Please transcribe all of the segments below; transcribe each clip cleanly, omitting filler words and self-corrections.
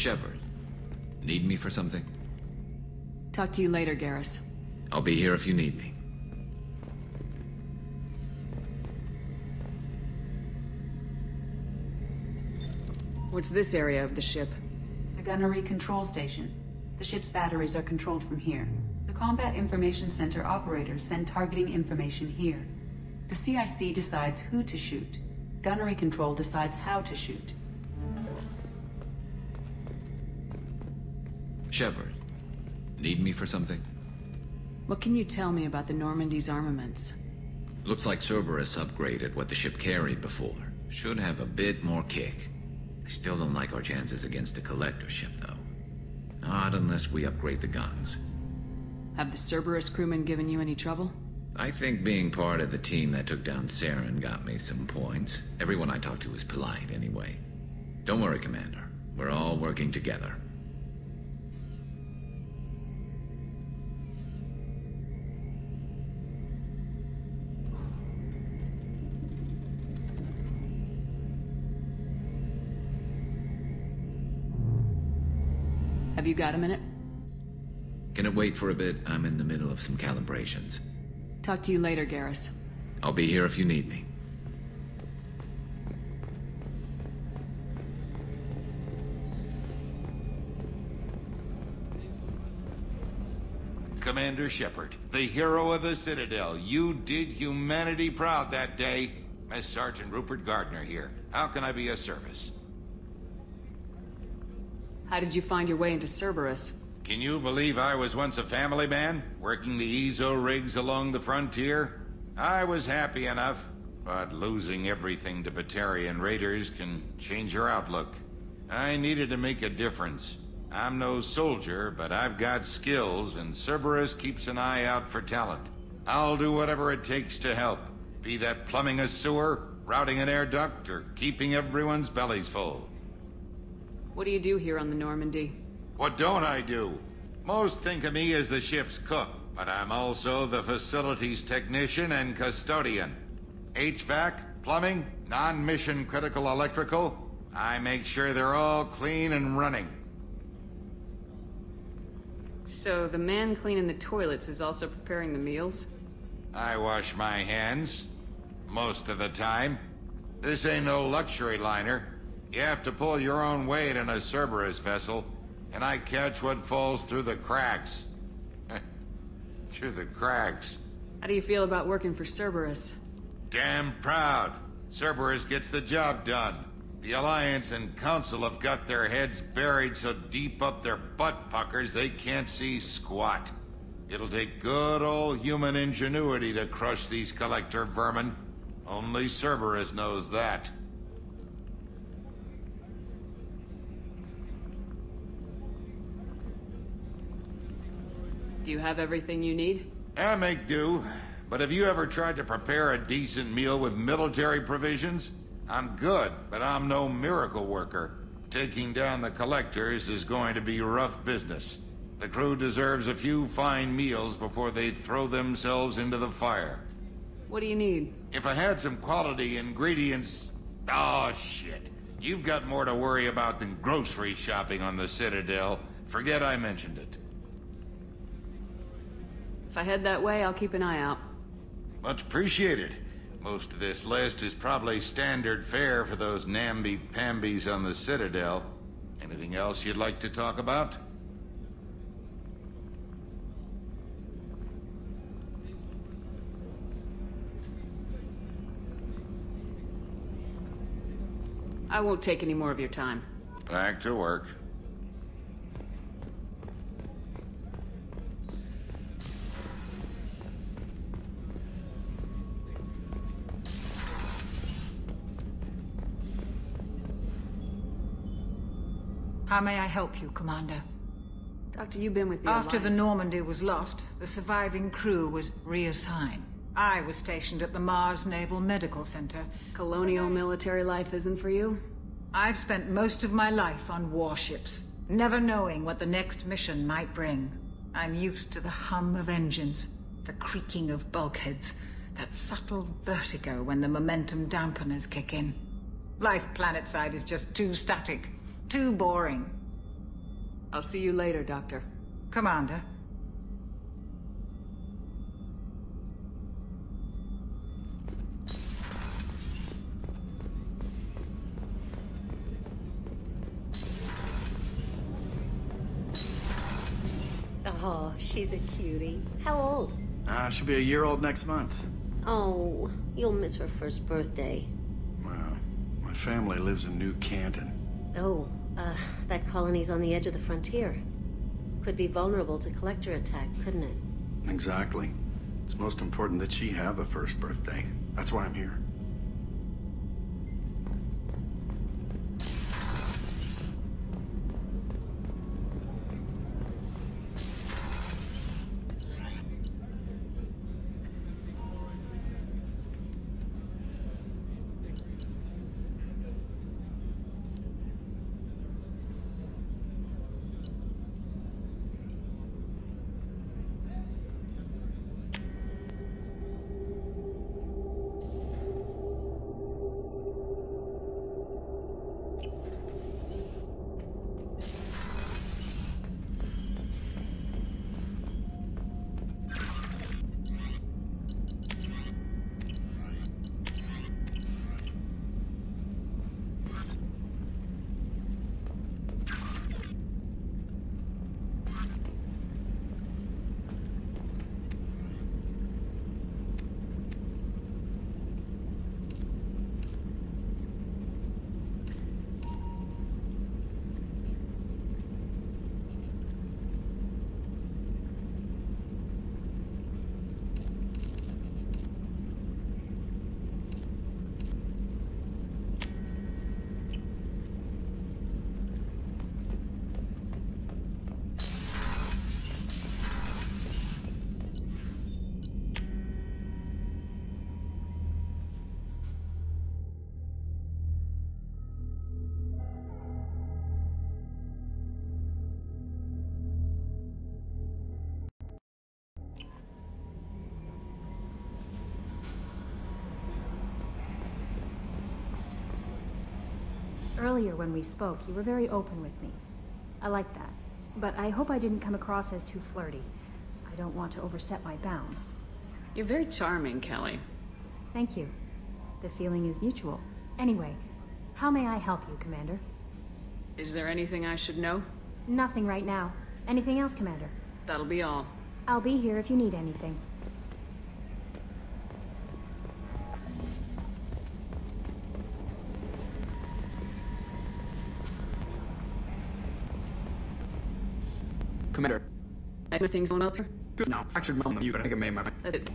Shepard, need me for something? Talk to you later, Garrus. I'll be here if you need me. What's this area of the ship? The gunnery control station. The ship's batteries are controlled from here. The Combat Information Center operators send targeting information here. The CIC decides who to shoot. Gunnery control decides how to shoot. Shepard, need me for something? What can you tell me about the Normandy's armaments? Looks like Cerberus upgraded what the ship carried before. Should have a bit more kick. I still don't like our chances against a Collector ship, though. Not unless we upgrade the guns. Have the Cerberus crewmen given you any trouble? I think being part of the team that took down Saren got me some points. Everyone I talked to was polite anyway. Don't worry, Commander. We're all working together. Have you got a minute? Can it wait for a bit? I'm in the middle of some calibrations. Talk to you later, Garrus. I'll be here if you need me. Commander Shepard, the hero of the Citadel. You did humanity proud that day. Master Sergeant Rupert Gardner here. How can I be of service? How did you find your way into Cerberus? Can you believe I was once a family man, working the EZO rigs along the frontier? I was happy enough, but losing everything to Batarian raiders can change your outlook. I needed to make a difference. I'm no soldier, but I've got skills, and Cerberus keeps an eye out for talent. I'll do whatever it takes to help, be that plumbing a sewer, routing an air duct, or keeping everyone's bellies full. What do you do here on the Normandy? What don't I do? Most think of me as the ship's cook, but I'm also the facilities technician and custodian. HVAC, plumbing, non-mission critical electrical. I make sure they're all clean and running. So the man cleaning the toilets is also preparing the meals? I wash my hands. Most of the time. This ain't no luxury liner. You have to pull your own weight in a Cerberus vessel, and I catch what falls through the cracks. Through the cracks. How do you feel about working for Cerberus? Damn proud. Cerberus gets the job done. The Alliance and Council have got their heads buried so deep up their butt puckers they can't see squat. It'll take good old human ingenuity to crush these Collector vermin. Only Cerberus knows that. Do you have everything you need? I make do. But have you ever tried to prepare a decent meal with military provisions? I'm good, but I'm no miracle worker. Taking down the Collectors is going to be rough business. The crew deserves a few fine meals before they throw themselves into the fire. What do you need? If I had some quality ingredients... Oh, shit. You've got more to worry about than grocery shopping on the Citadel. Forget I mentioned it. If I head that way, I'll keep an eye out. Much appreciated. Most of this list is probably standard fare for those namby-pambies on the Citadel. Anything else you'd like to talk about? I won't take any more of your time. Back to work. How may I help you, Commander? Doctor, you've been with the After the Alliance. Normandy was lost, the surviving crew was reassigned. I was stationed at the Mars Naval Medical Center. Colonial military life isn't for you? I've spent most of my life on warships, never knowing what the next mission might bring. I'm used to the hum of engines, the creaking of bulkheads, that subtle vertigo when the momentum dampeners kick in. Life planetside is just too static, too boring. I'll see you later, Doctor. Commander. Oh, she's a cutie. How old? She'll be a year old next month. Oh, you'll miss her first birthday. Well, my family lives in New Canton. Oh, that colony's on the edge of the frontier. Could be vulnerable to collector attack, couldn't it? Exactly. It's most important that she have a first birthday. That's why I'm here. Earlier when we spoke, you were very open with me. I like that. But I hope I didn't come across as too flirty. I don't want to overstep my bounds. You're very charming, Kelly. Thank you. The feeling is mutual. Anyway, how may I help you, Commander? Is there anything I should know? Nothing right now. Anything else, Commander? That'll be all. I'll be here if you need anything. Commander. Is there things going out there? Good now. Fractured my you, but I think I made my... That's it.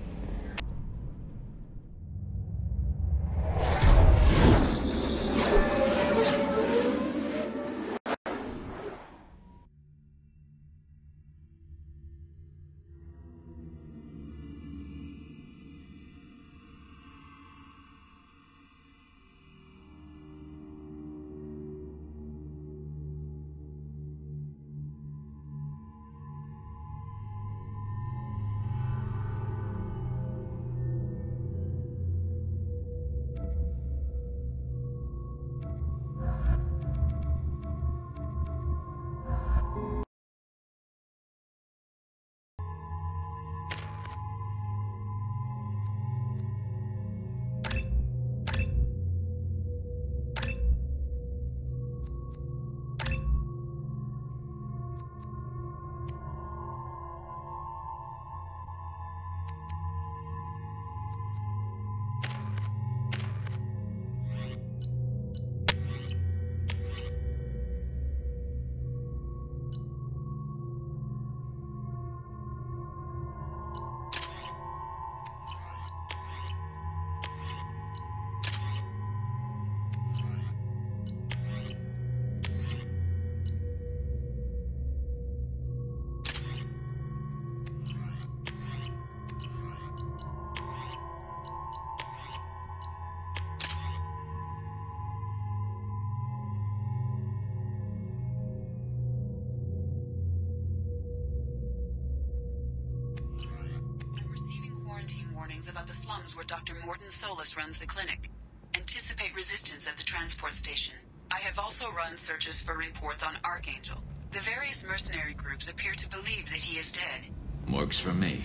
About the slums where Dr. Mordin Solus runs the clinic. Anticipate resistance at the transport station. I have also run searches for reports on Archangel. The various mercenary groups appear to believe that he is dead. Works for me.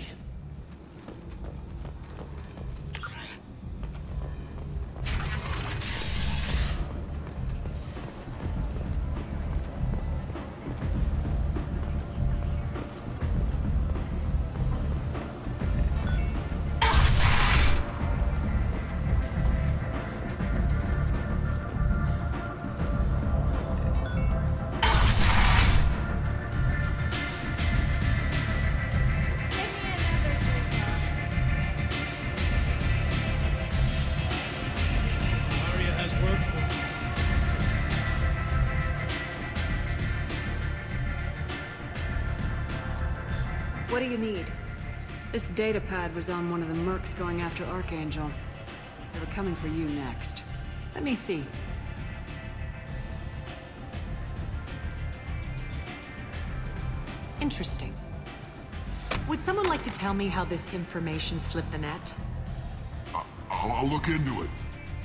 What do you need? This data pad was on one of the mercs going after Archangel. They were coming for you next. Let me see. Interesting. Would someone like to tell me how this information slipped the net? I'll look into it.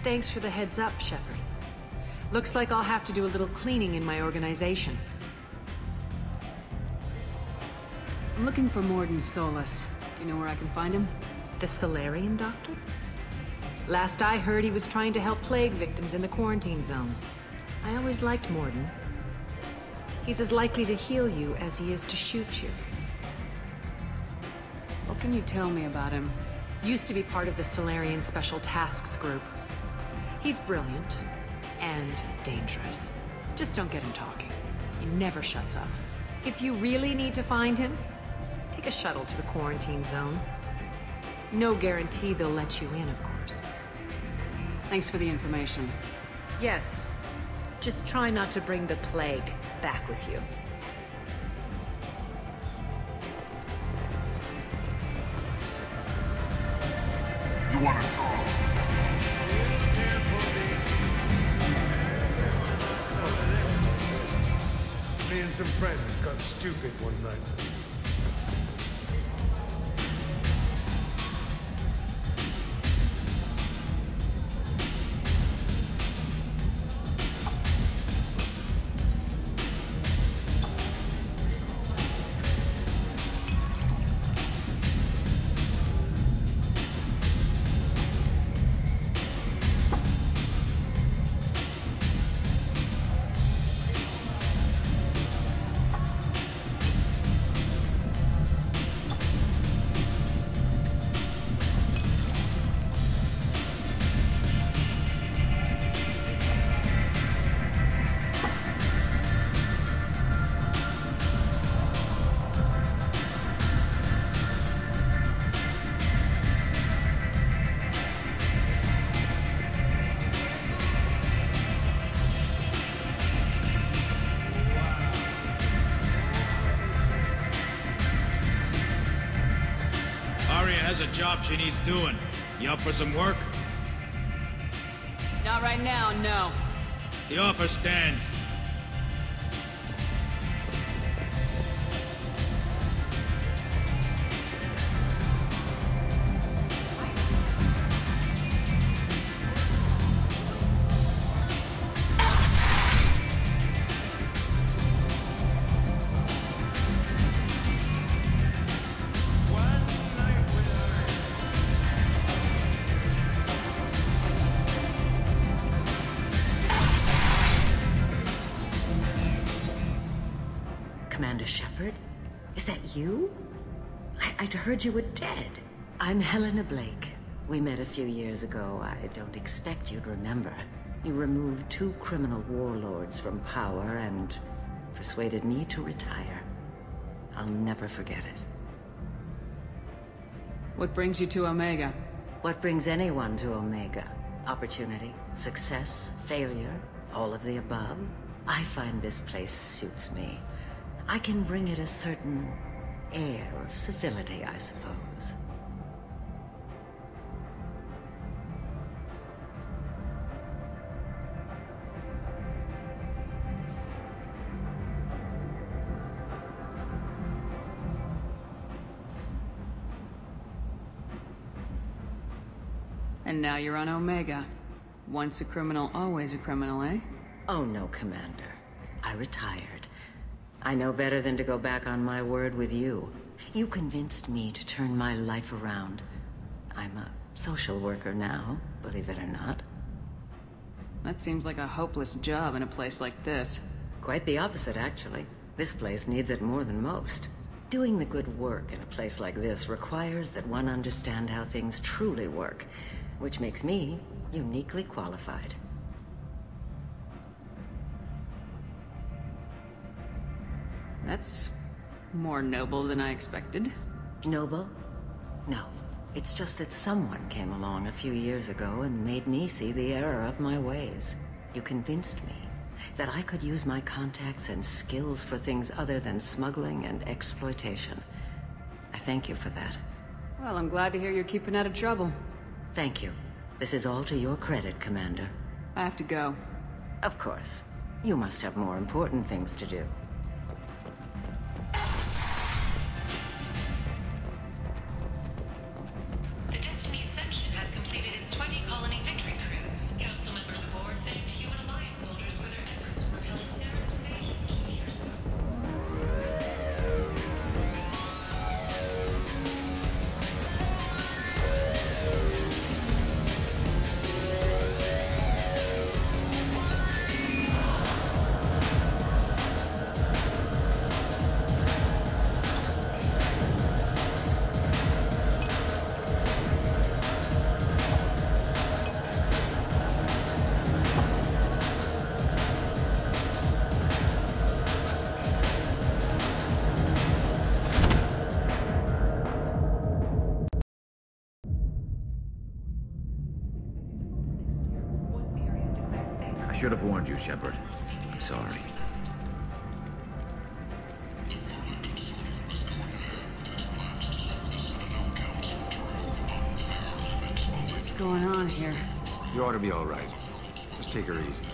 Thanks for the heads up, Shepard. Looks like I'll have to do a little cleaning in my organization. I'm looking for Mordin Solus. Do you know where I can find him? The Salarian doctor? Last I heard, he was trying to help plague victims in the quarantine zone. I always liked Mordin. He's as likely to heal you as he is to shoot you. What can you tell me about him? Used to be part of the Salarian Special Tasks Group. He's brilliant and dangerous. Just don't get him talking. He never shuts up. If you really need to find him, take a shuttle to the quarantine zone. No guarantee they'll let you in, of course. Thanks for the information. Yes. Just try not to bring the plague back with you. You want to talk? Me and some friends got stupid one night. Has a job she needs doing. You up for some work? Not right now, no. The offer stands. Commander Shepard? Is that you? I'd heard you were dead. I'm Helena Blake. We met a few years ago. I don't expect you'd remember. You removed 2 criminal warlords from power and persuaded me to retire. I'll never forget it. What brings you to Omega? What brings anyone to Omega? Opportunity, success, failure, all of the above. I find this place suits me. I can bring it a certain air of civility, I suppose. And now you're on Omega. Once a criminal, always a criminal, eh? Oh no, Commander. I retired. I know better than to go back on my word with you. You convinced me to turn my life around. I'm a social worker now, believe it or not. That seems like a hopeless job in a place like this. Quite the opposite, actually. This place needs it more than most. Doing the good work in a place like this requires that one understand how things truly work, which makes me uniquely qualified. That's more noble than I expected. Noble? No. It's just that someone came along a few years ago and made me see the error of my ways. You convinced me that I could use my contacts and skills for things other than smuggling and exploitation. I thank you for that. Well, I'm glad to hear you're keeping out of trouble. Thank you. This is all to your credit, Commander. I have to go. Of course. You must have more important things to do. I should have warned you, Shepard. I'm sorry. What's going on here? You ought to be all right. Just take her easy.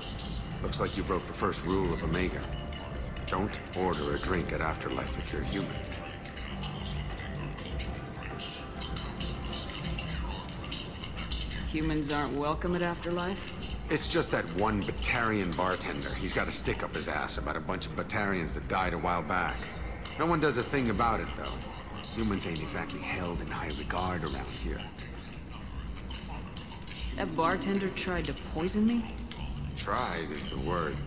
Looks like you broke the first rule of Omega. Don't order a drink at Afterlife if you're human. Humans aren't welcome at Afterlife? It's just that one Batarian bartender. He's got a stick up his ass about a bunch of Batarians that died a while back. No one does a thing about it, though. Humans ain't exactly held in high regard around here. That bartender tried to poison me? Tried is the word.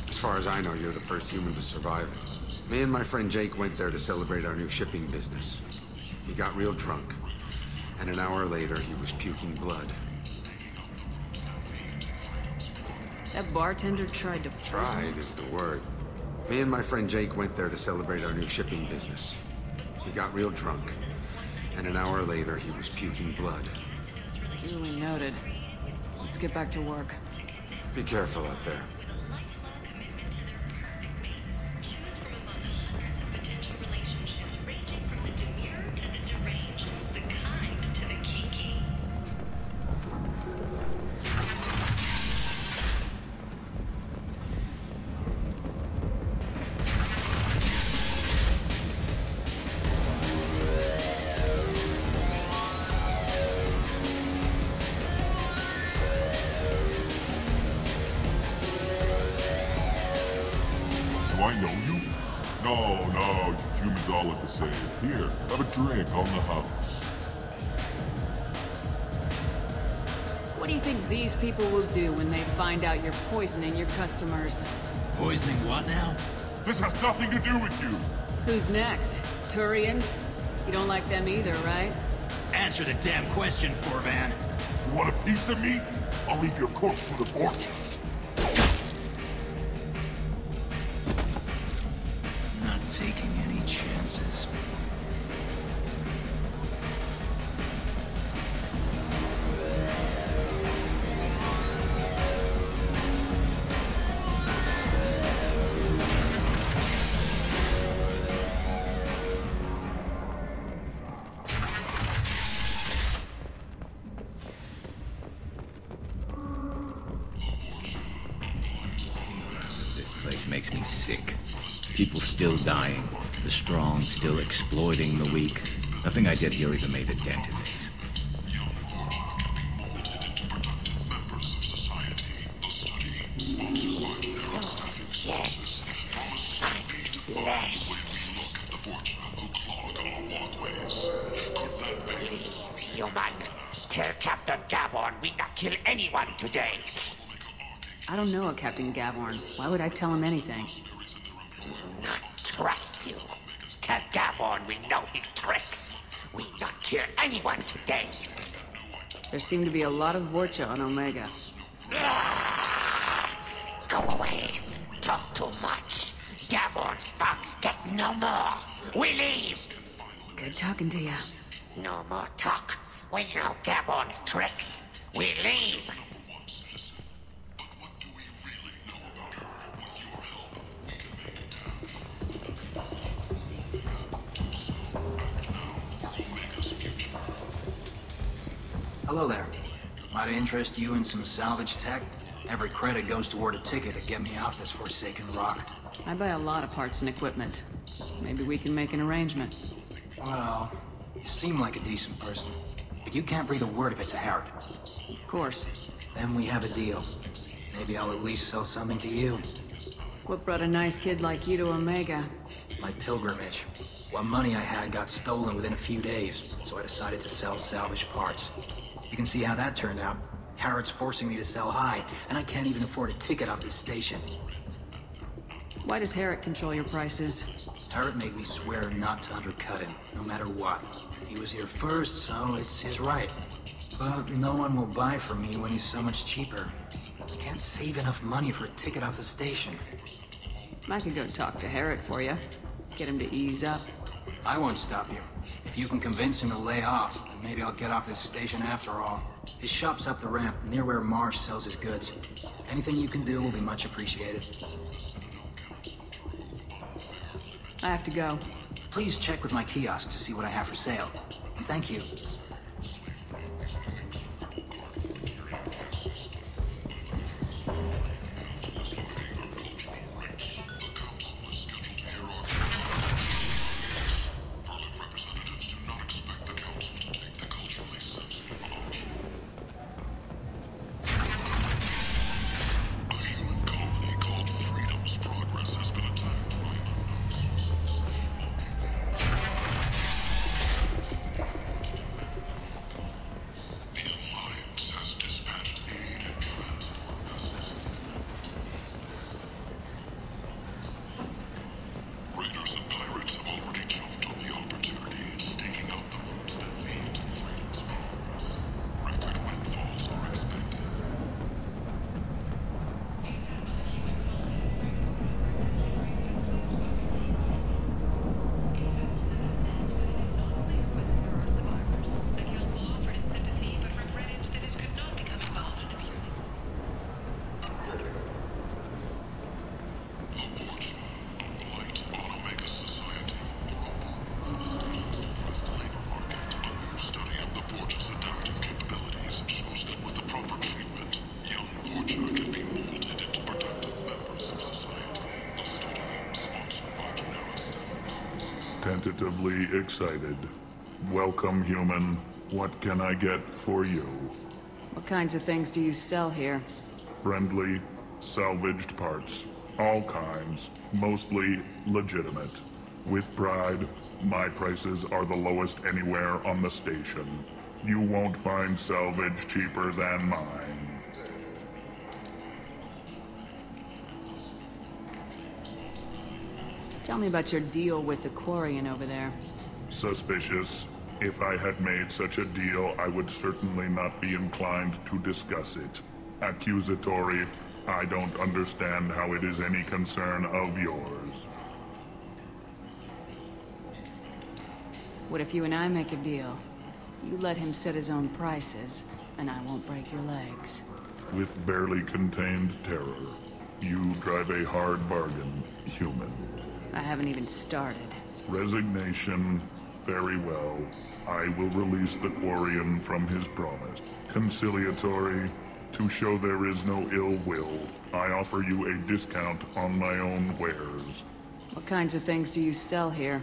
As far as I know, you're the first human to survive it. Me and my friend Jake went there to celebrate our new shipping business. He got real drunk, and an hour later he was puking blood. That bartender tried to poison me? Tried is the word. Me and my friend Jake went there to celebrate our new shipping business. He got real drunk, and an hour later he was puking blood. Duly noted. Let's get back to work. Be careful out there. Here, have a drink on the house. What do you think these people will do when they find out you're poisoning your customers? Poisoning what now? This has nothing to do with you. Who's next? Turians? You don't like them either, right? Answer the damn question, Forvan. You want a piece of me? I'll leave your corpse for the fortune. Not taking any chances. Makes me sick. People still dying. The strong still exploiting the weak. Nothing I did here even made a dent in this. So, yes, find human. Tell Captain Gavorn we not kill anyone today. I don't know a Captain Gavorn. Why would I tell him anything? Not trust you. Tell Gavorn we know his tricks. We not kill anyone today. There seem to be a lot of Vorcha on Omega. Go away. Talk too much. Gavorn's thugs get no more. We leave. Good talking to ya. No more talk. We know Gavorn's tricks. We leave. Hello there. Might I interest you in some salvage tech? Every credit goes toward a ticket to get me off this forsaken rock. I buy a lot of parts and equipment. Maybe we can make an arrangement. Well, you seem like a decent person, but you can't breathe a word of it to Harrod. Of course. Then we have a deal. Maybe I'll at least sell something to you. What brought a nice kid like you to Omega? My pilgrimage. What money I had got stolen within a few days, so I decided to sell salvaged parts. You can see how that turned out. Harrod's forcing me to sell high, and I can't even afford a ticket off this station. Why does Harrod control your prices? Harrod made me swear not to undercut him, no matter what. He was here first, so it's his right. But no one will buy from me when he's so much cheaper. I can't save enough money for a ticket off the station. I could go talk to Harrod for you. Get him to ease up. I won't stop you. If you can convince him to lay off, then maybe I'll get off this station after all. His shop's up the ramp, near where Marsh sells his goods. Anything you can do will be much appreciated. I have to go. Please check with my kiosk to see what I have for sale. And thank you. Tentatively excited. Welcome, human. What can I get for you? What kinds of things do you sell here? Friendly, salvaged parts. All kinds. Mostly legitimate. With pride, my prices are the lowest anywhere on the station. You won't find salvage cheaper than mine. Tell me about your deal with the Quarian over there. Suspicious. If I had made such a deal, I would certainly not be inclined to discuss it. Accusatory. I don't understand how it is any concern of yours. What if you and I make a deal? You let him set his own prices, and I won't break your legs. With barely contained terror, you drive a hard bargain, human. I haven't even started. Resignation. Very well. I will release the Quarian from his promise. Conciliatory. To show there is no ill will, I offer you a discount on my own wares. What kinds of things do you sell here?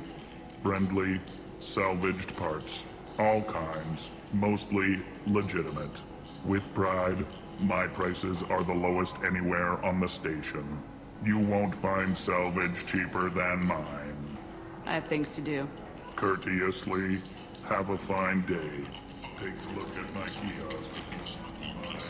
Friendly, salvaged parts. All kinds. Mostly legitimate. With pride, my prices are the lowest anywhere on the station. You won't find salvage cheaper than mine. I have things to do. Courteously, have a fine day. take a look at my kiosk if you don't mind.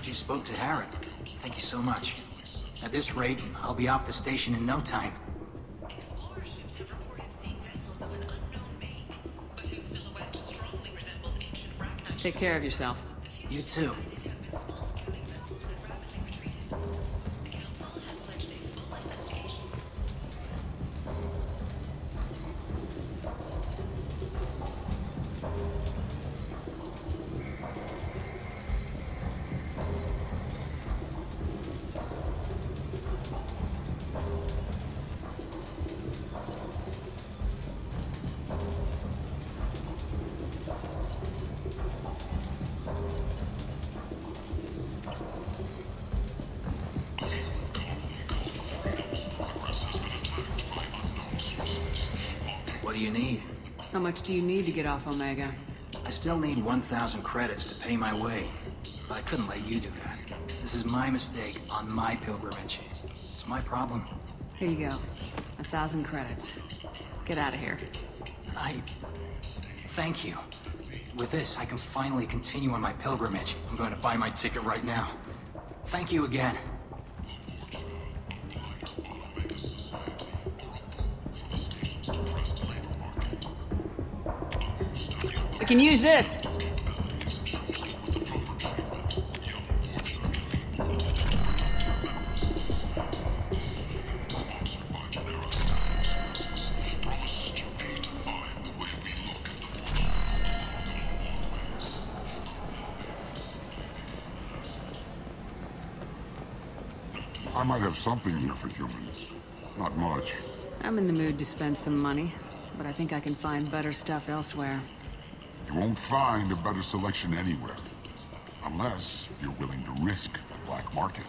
You spoke to Harrod. Thank you so much. At this rate, I'll be off the station in no time. Explorer ships have reported seeing vessels of an unknown make, but whose silhouette strongly resembles ancient Rachni. Take care of yourself. You too. What do you need? How much do you need to get off Omega? I still need 1,000 credits to pay my way. But I couldn't let you do that. This is my mistake on my pilgrimage. It's my problem. Here you go. 1,000 credits. Get out of here. Thank you. With this, I can finally continue on my pilgrimage. I'm going to buy my ticket right now. Thank you again. We can use this. I might have something here for humans. Not much. I'm in the mood to spend some money, but I think I can find better stuff elsewhere. You won't find a better selection anywhere. Unless you're willing to risk the black market.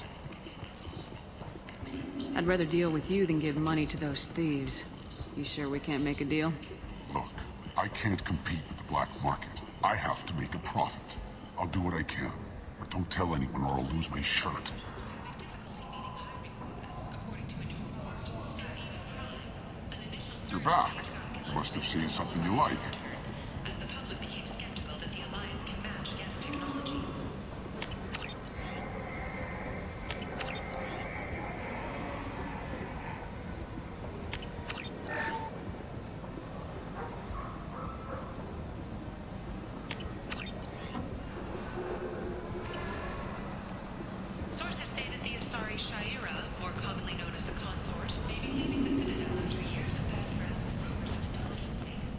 I'd rather deal with you than give money to those thieves. You sure we can't make a deal? Look, I can't compete with the black market. I have to make a profit. I'll do what I can, but don't tell anyone or I'll lose my shirt. You're back. You must have seen something you like. As the public became skeptical that the Alliance can match Geth technology. Sources say that the Asari Shaira, more commonly known as the Consort, may be leaving the Citadel after years of bad press, rumors of intelligence leaks.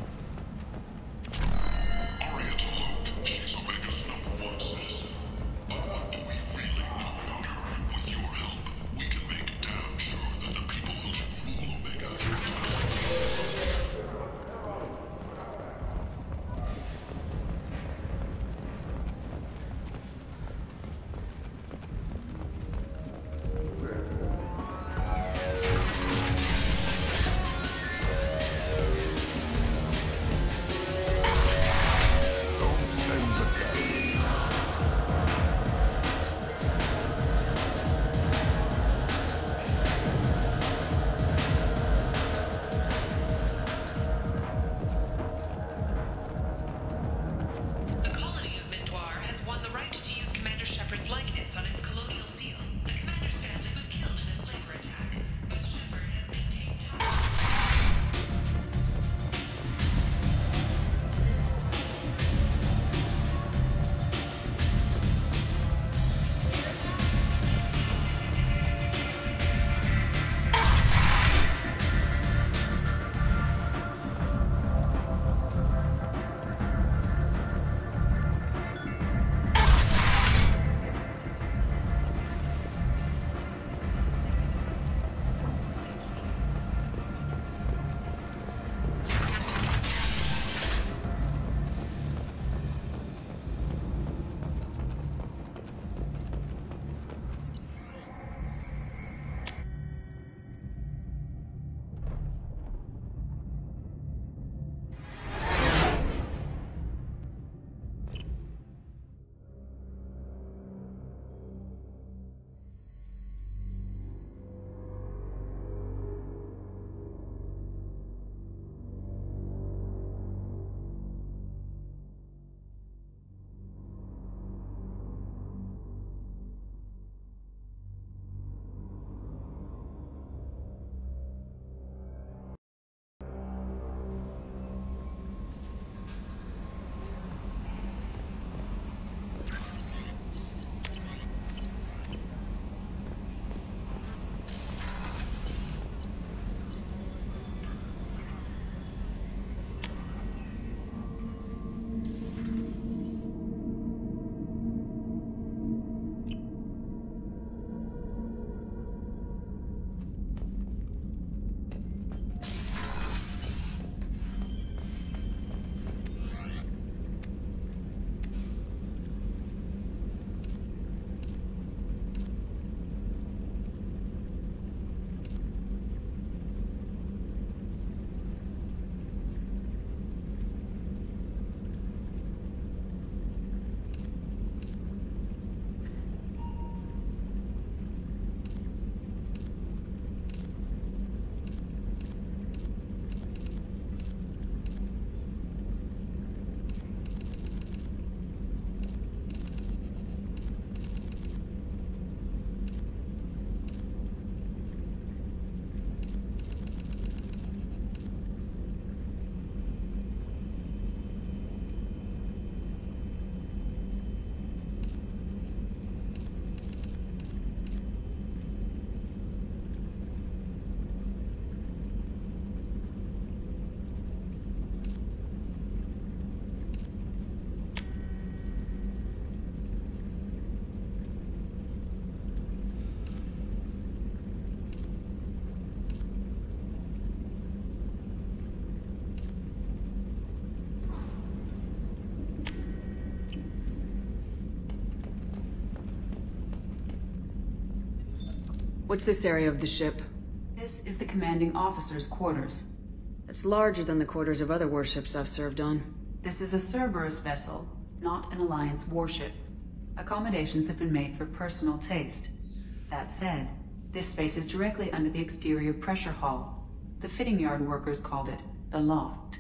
What's this area of the ship? This is the commanding officer's quarters. It's larger than the quarters of other warships I've served on. This is a Cerberus vessel, not an Alliance warship. Accommodations have been made for personal taste. That said, this space is directly under the exterior pressure hull. The fitting yard workers called it the loft.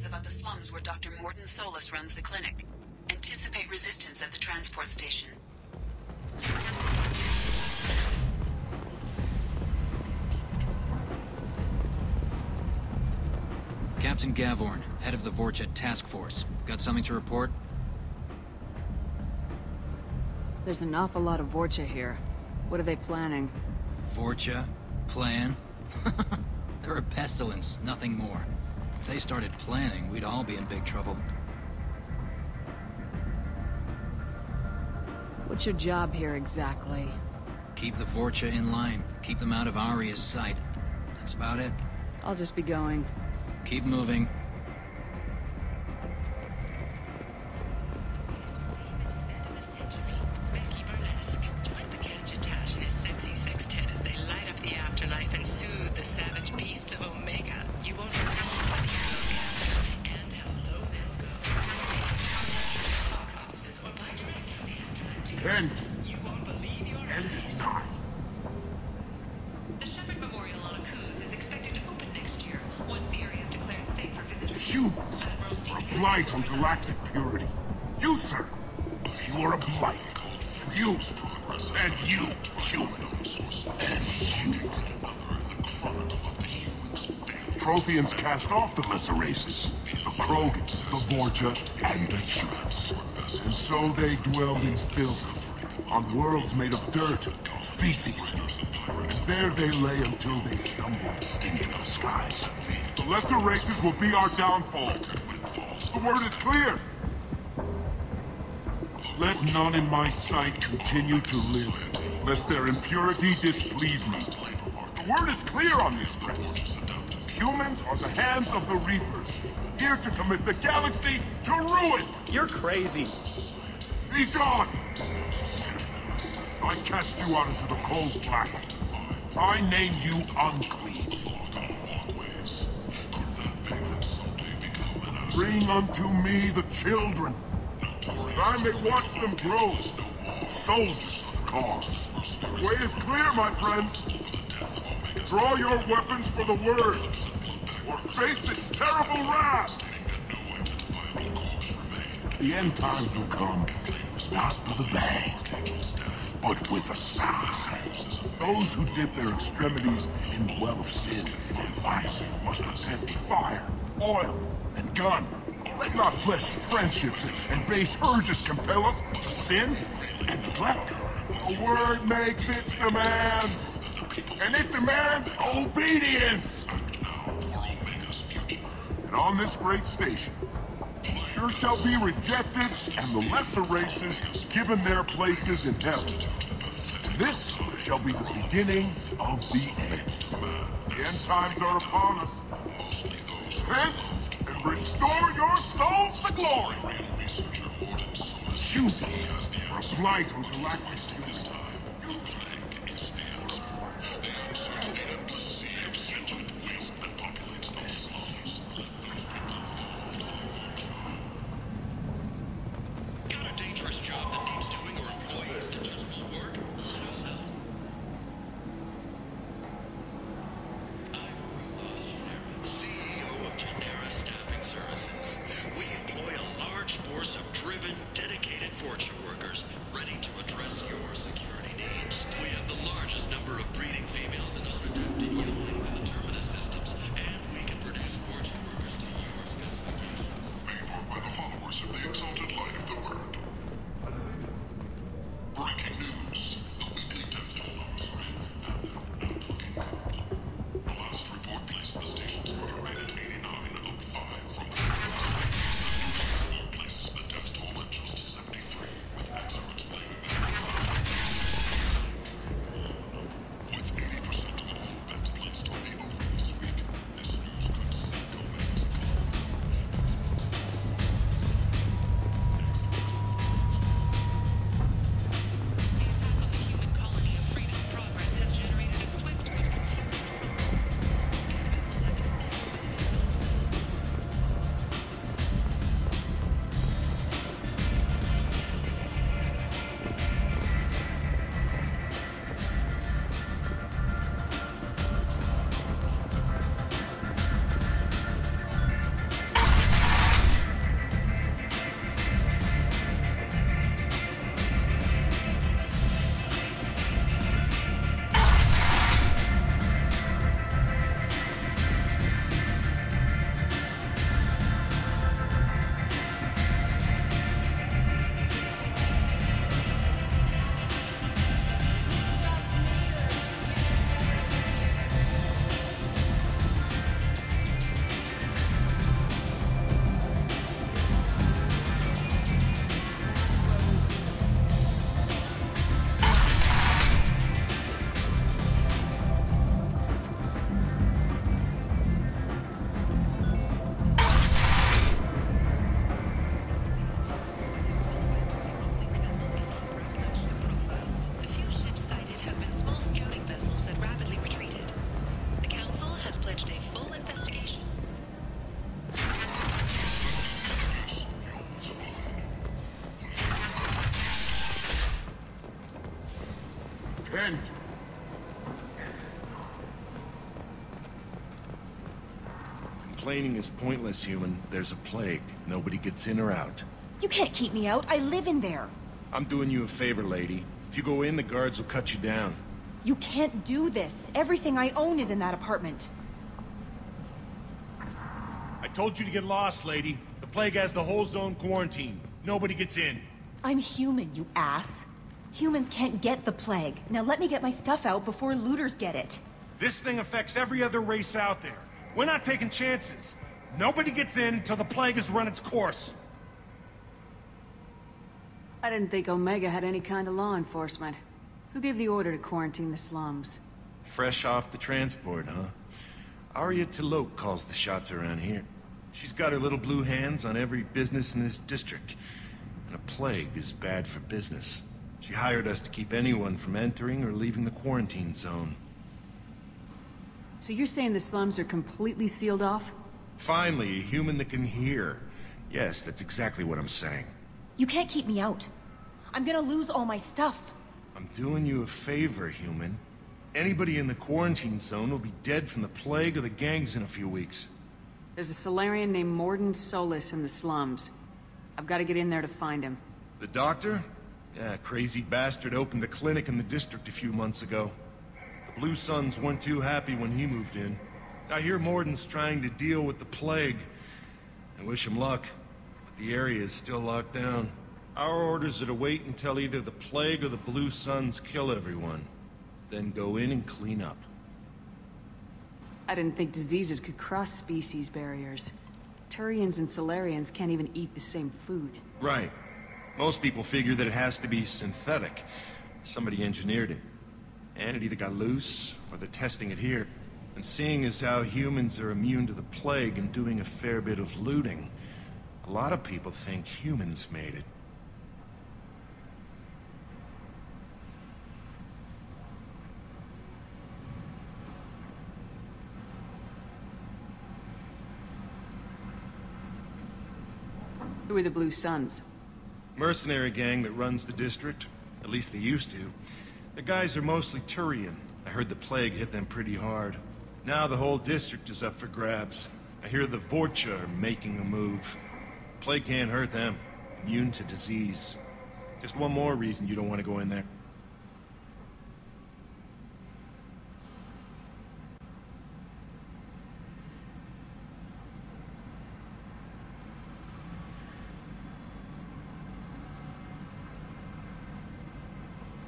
About the slums where Dr. Morton Solus runs the clinic. Anticipate resistance at the transport station. Captain Gavorn, head of the Vorcha task force. Got something to report? There's an awful lot of Vorcha here. What are they planning? Vorcha? Plan? They're a pestilence, nothing more. If they started planning, we'd all be in big trouble. What's your job here exactly? Keep the Vorcha in line. Keep them out of Aria's sight. That's about it. I'll just be going. Keep moving. End is nigh. The Shepard Memorial on Akuz is expected to open next year, once the area is declared safe for visitors. Humans are a blight on galactic purity. You, sir, you are a blight. And you, human. And you. Protheans cast off the lesser races, the Krogan, the Vorcha, and the humans. And so they dwelled in filth, on worlds made of dirt, feces. And there they lay until they stumbled into the skies. The lesser races will be our downfall. The word is clear. Let none in my sight continue to live, lest their impurity displease me. The word is clear on this, friends. Humans are the hands of the Reapers, here to commit the galaxy to ruin! You're crazy. Be gone! I cast you out into the cold black. I name you unclean. Bring unto me the children, that I may watch them grow, soldiers for the cause. The way is clear, my friends. Draw your weapons for the word, or face its terrible wrath. The end times will come, not with a bang, but with a sigh. Those who dip their extremities in the well of sin and vice must repent with fire, oil, and gun. Let not fleshly friendships and base urges compel us to sin and neglect. The word makes its demands, and it demands obedience. And on this great station, pure shall be rejected, and the lesser races given their places in heaven. And This shall be the beginning of the end. The end times are upon us. Repent and restore your souls to glory. Humans are a blight on galactic unity. Complaining is pointless, human. There's a plague. Nobody gets in or out. You can't keep me out. I live in there. I'm doing you a favor, lady. If you go in, the guards will cut you down. You can't do this. Everything I own is in that apartment. I told you to get lost, lady. The plague has the whole zone quarantined. Nobody gets in. I'm human, you ass. Humans can't get the plague. Now let me get my stuff out before looters get it. This thing affects every other race out there. We're not taking chances. Nobody gets in until the plague has run its course. I didn't think Omega had any kind of law enforcement. Who gave the order to quarantine the slums? Fresh off the transport, huh? Arya T'Loak calls the shots around here. She's got her little blue hands on every business in this district. And a plague is bad for business. She hired us to keep anyone from entering or leaving the quarantine zone. So you're saying the slums are completely sealed off? Finally, a human that can hear. Yes, that's exactly what I'm saying. You can't keep me out. I'm gonna lose all my stuff. I'm doing you a favor, human. Anybody in the quarantine zone will be dead from the plague or the gangs in a few weeks. There's a Solarian named Mordin Solus in the slums. I've got to get in there to find him. The doctor? Yeah, crazy bastard opened a clinic in the district a few months ago. The Blue Suns weren't too happy when he moved in. I hear Mordin's trying to deal with the plague. I wish him luck, but the area is still locked down. Our orders are to wait until either the plague or the Blue Suns kill everyone. Then go in and clean up. I didn't think diseases could cross species barriers. Turians and Solarians can't even eat the same food. Right. Most people figure that it has to be synthetic. Somebody engineered it. And it either got loose, or they're testing it here. And seeing as how humans are immune to the plague and doing a fair bit of looting, a lot of people think humans made it. Who are the Blue Suns? Mercenary gang that runs the district. At least they used to. The guys are mostly Turian. I heard the plague hit them pretty hard. Now the whole district is up for grabs. I hear the Vorcha are making a move. Plague can't hurt them. Immune to disease. Just one more reason you don't want to go in there.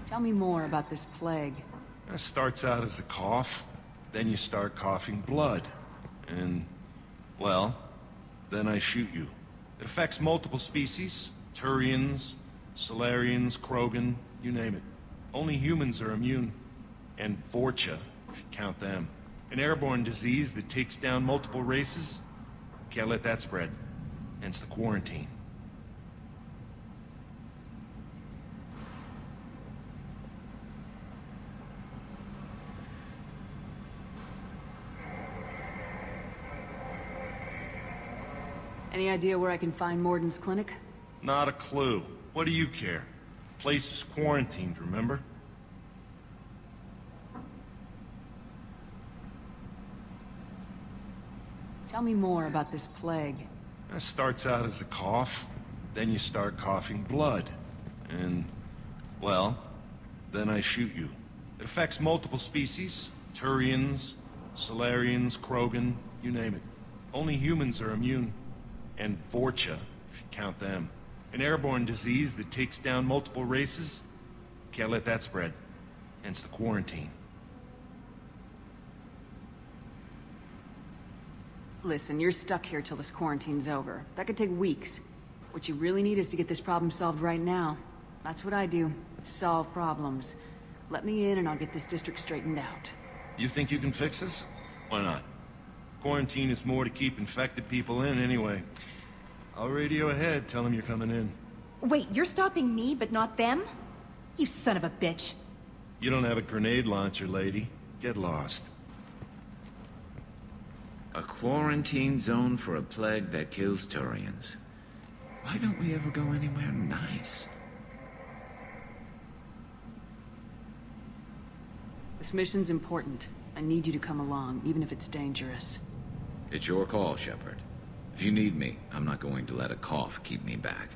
Tell me more about this plague. It starts out as a cough, then you start coughing blood. And, well, then I shoot you. It affects multiple species. Turians, Solarians, Krogan, you name it. Only humans are immune. And Vorcha, if you count them. An airborne disease that takes down multiple races. Can't let that spread. Hence the quarantine. Any idea where I can find Morden's clinic? Not a clue. What do you care? Place is quarantined, remember? Tell me more about this plague. It starts out as a cough, then you start coughing blood. And, well, then I shoot you. It affects multiple species. Turians, Solarians, Krogan, you name it. Only humans are immune. And Vorcha, if you count them. An airborne disease that takes down multiple races. Can't let that spread. Hence the quarantine. Listen, you're stuck here till this quarantine's over. That could take weeks. What you really need is to get this problem solved right now. That's what I do. Solve problems. Let me in and I'll get this district straightened out. You think you can fix this? Why not? Quarantine is more to keep infected people in anyway. I'll radio ahead, tell them you're coming in. Wait, you're stopping me, but not them? You son of a bitch. You don't have a grenade launcher, lady. Get lost. A quarantine zone for a plague that kills Turians. Why don't we ever go anywhere nice? This mission's important. I need you to come along, even if it's dangerous. It's your call, Shepard. If you need me, I'm not going to let a cough keep me back.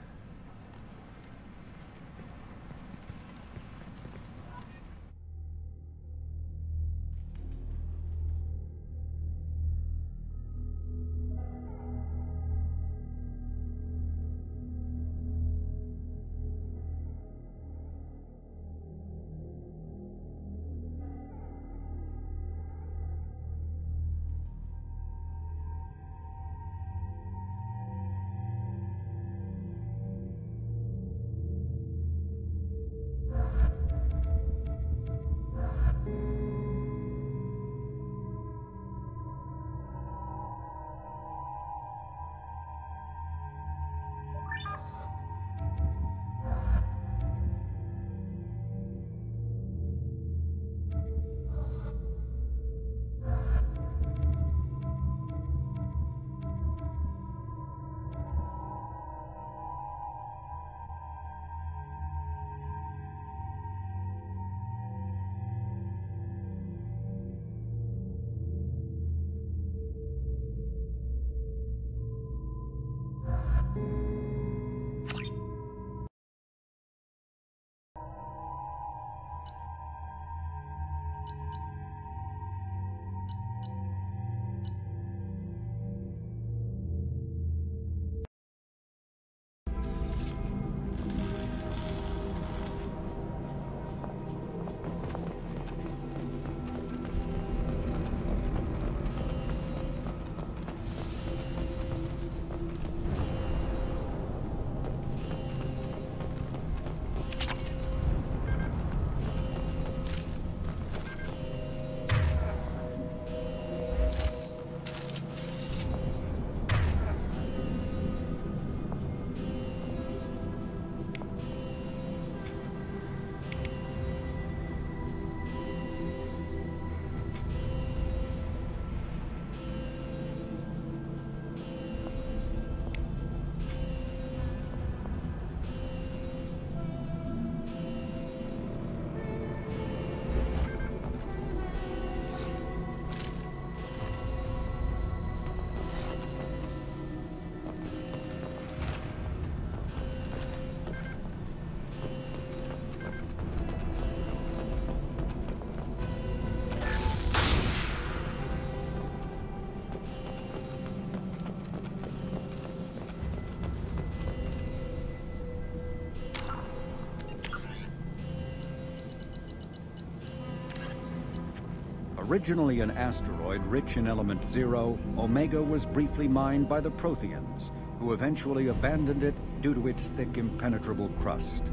Originally an asteroid rich in element zero, Omega was briefly mined by the Protheans, who eventually abandoned it due to its thick, impenetrable crust.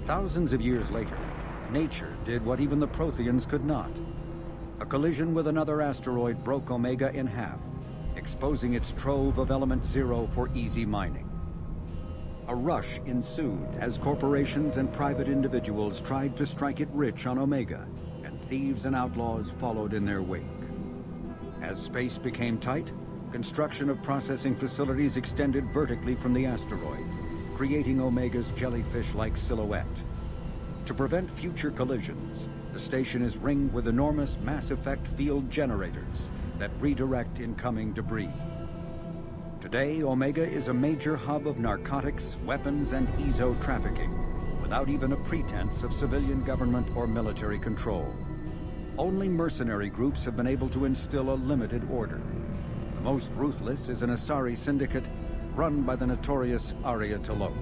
Thousands of years later, nature did what even the Protheans could not. A collision with another asteroid broke Omega in half, exposing its trove of element zero for easy mining. A rush ensued as corporations and private individuals tried to strike it rich on Omega, and thieves and outlaws followed in their wake. As space became tight, construction of processing facilities extended vertically from the asteroid, creating Omega's jellyfish-like silhouette. To prevent future collisions, the station is ringed with enormous mass-effect field generators that redirect incoming debris. Today, Omega is a major hub of narcotics, weapons, and EZO trafficking, without even a pretense of civilian government or military control. Only mercenary groups have been able to instill a limited order. The most ruthless is an Asari syndicate run by the notorious Arya T'Loak.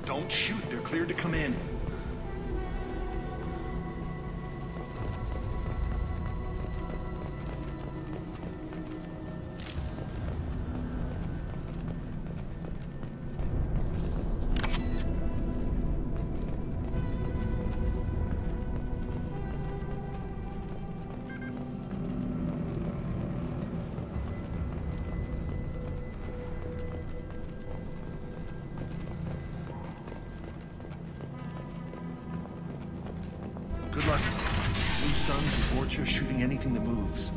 Don't shoot, they're cleared to come in. Good luck. Blue Suns and Vorcha shooting anything that moves.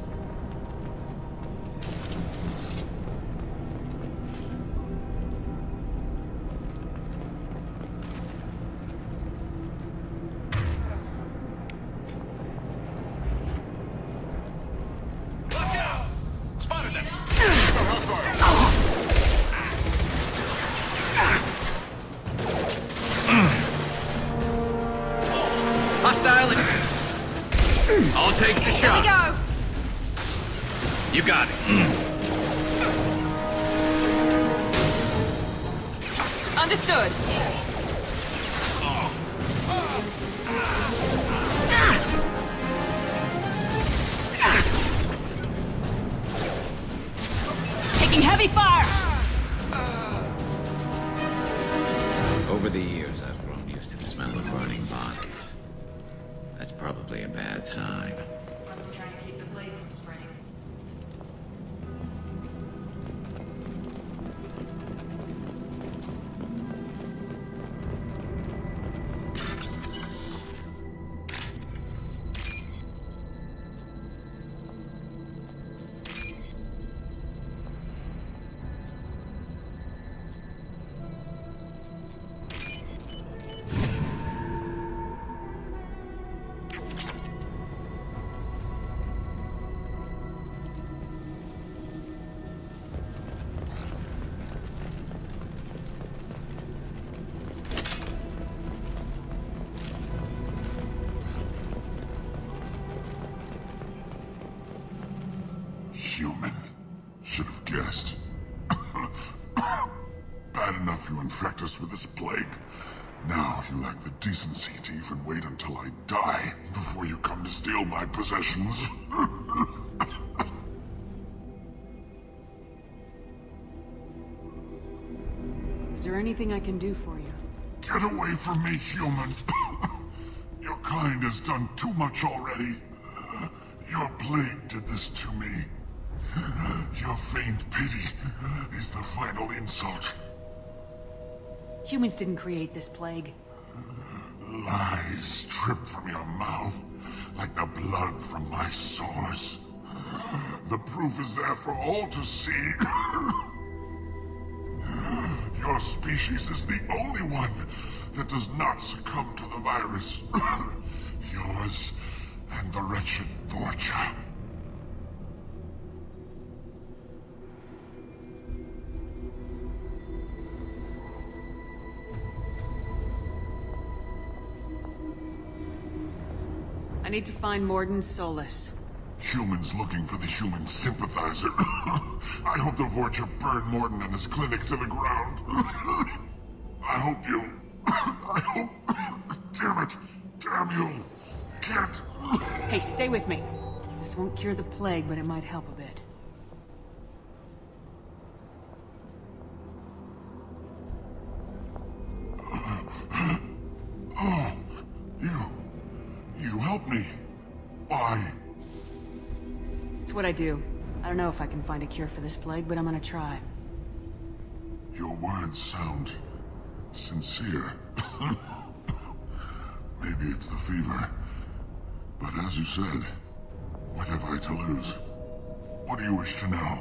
Look out! Spotted them! Hostile. I'll take the shot. Here we go. You got it. Understood. Heavy fire! Over the years, I've grown used to the smell of burning bodies. That's probably a bad sign. Must be trying to keep the plague from spreading. Human. Should have guessed. Bad enough you infect us with this plague. Now you lack the decency to even wait until I die before you come to steal my possessions. Is there anything I can do for you? Get away from me, human. Your kind has done too much already. Your plague did this to me. Your feigned pity is the final insult. Humans didn't create this plague. Lies drip from your mouth like the blood from my sores. The proof is there for all to see. Your species is the only one that does not succumb to the virus. Yours and the wretched Vorcha. I need to find Mordin Solus. Humans looking for the human sympathizer. I hope the Vorcha burned Mordin and his clinic to the ground. I hope you... I hope... Damn it! Damn you! Can't... Hey, stay with me. This won't cure the plague, but it might help a bit. Oh, you helped me. Why? It's what I do. I don't know if I can find a cure for this plague, but I'm gonna try. Your words sound sincere. Maybe it's the fever. But as you said, what have I to lose? What do you wish to know?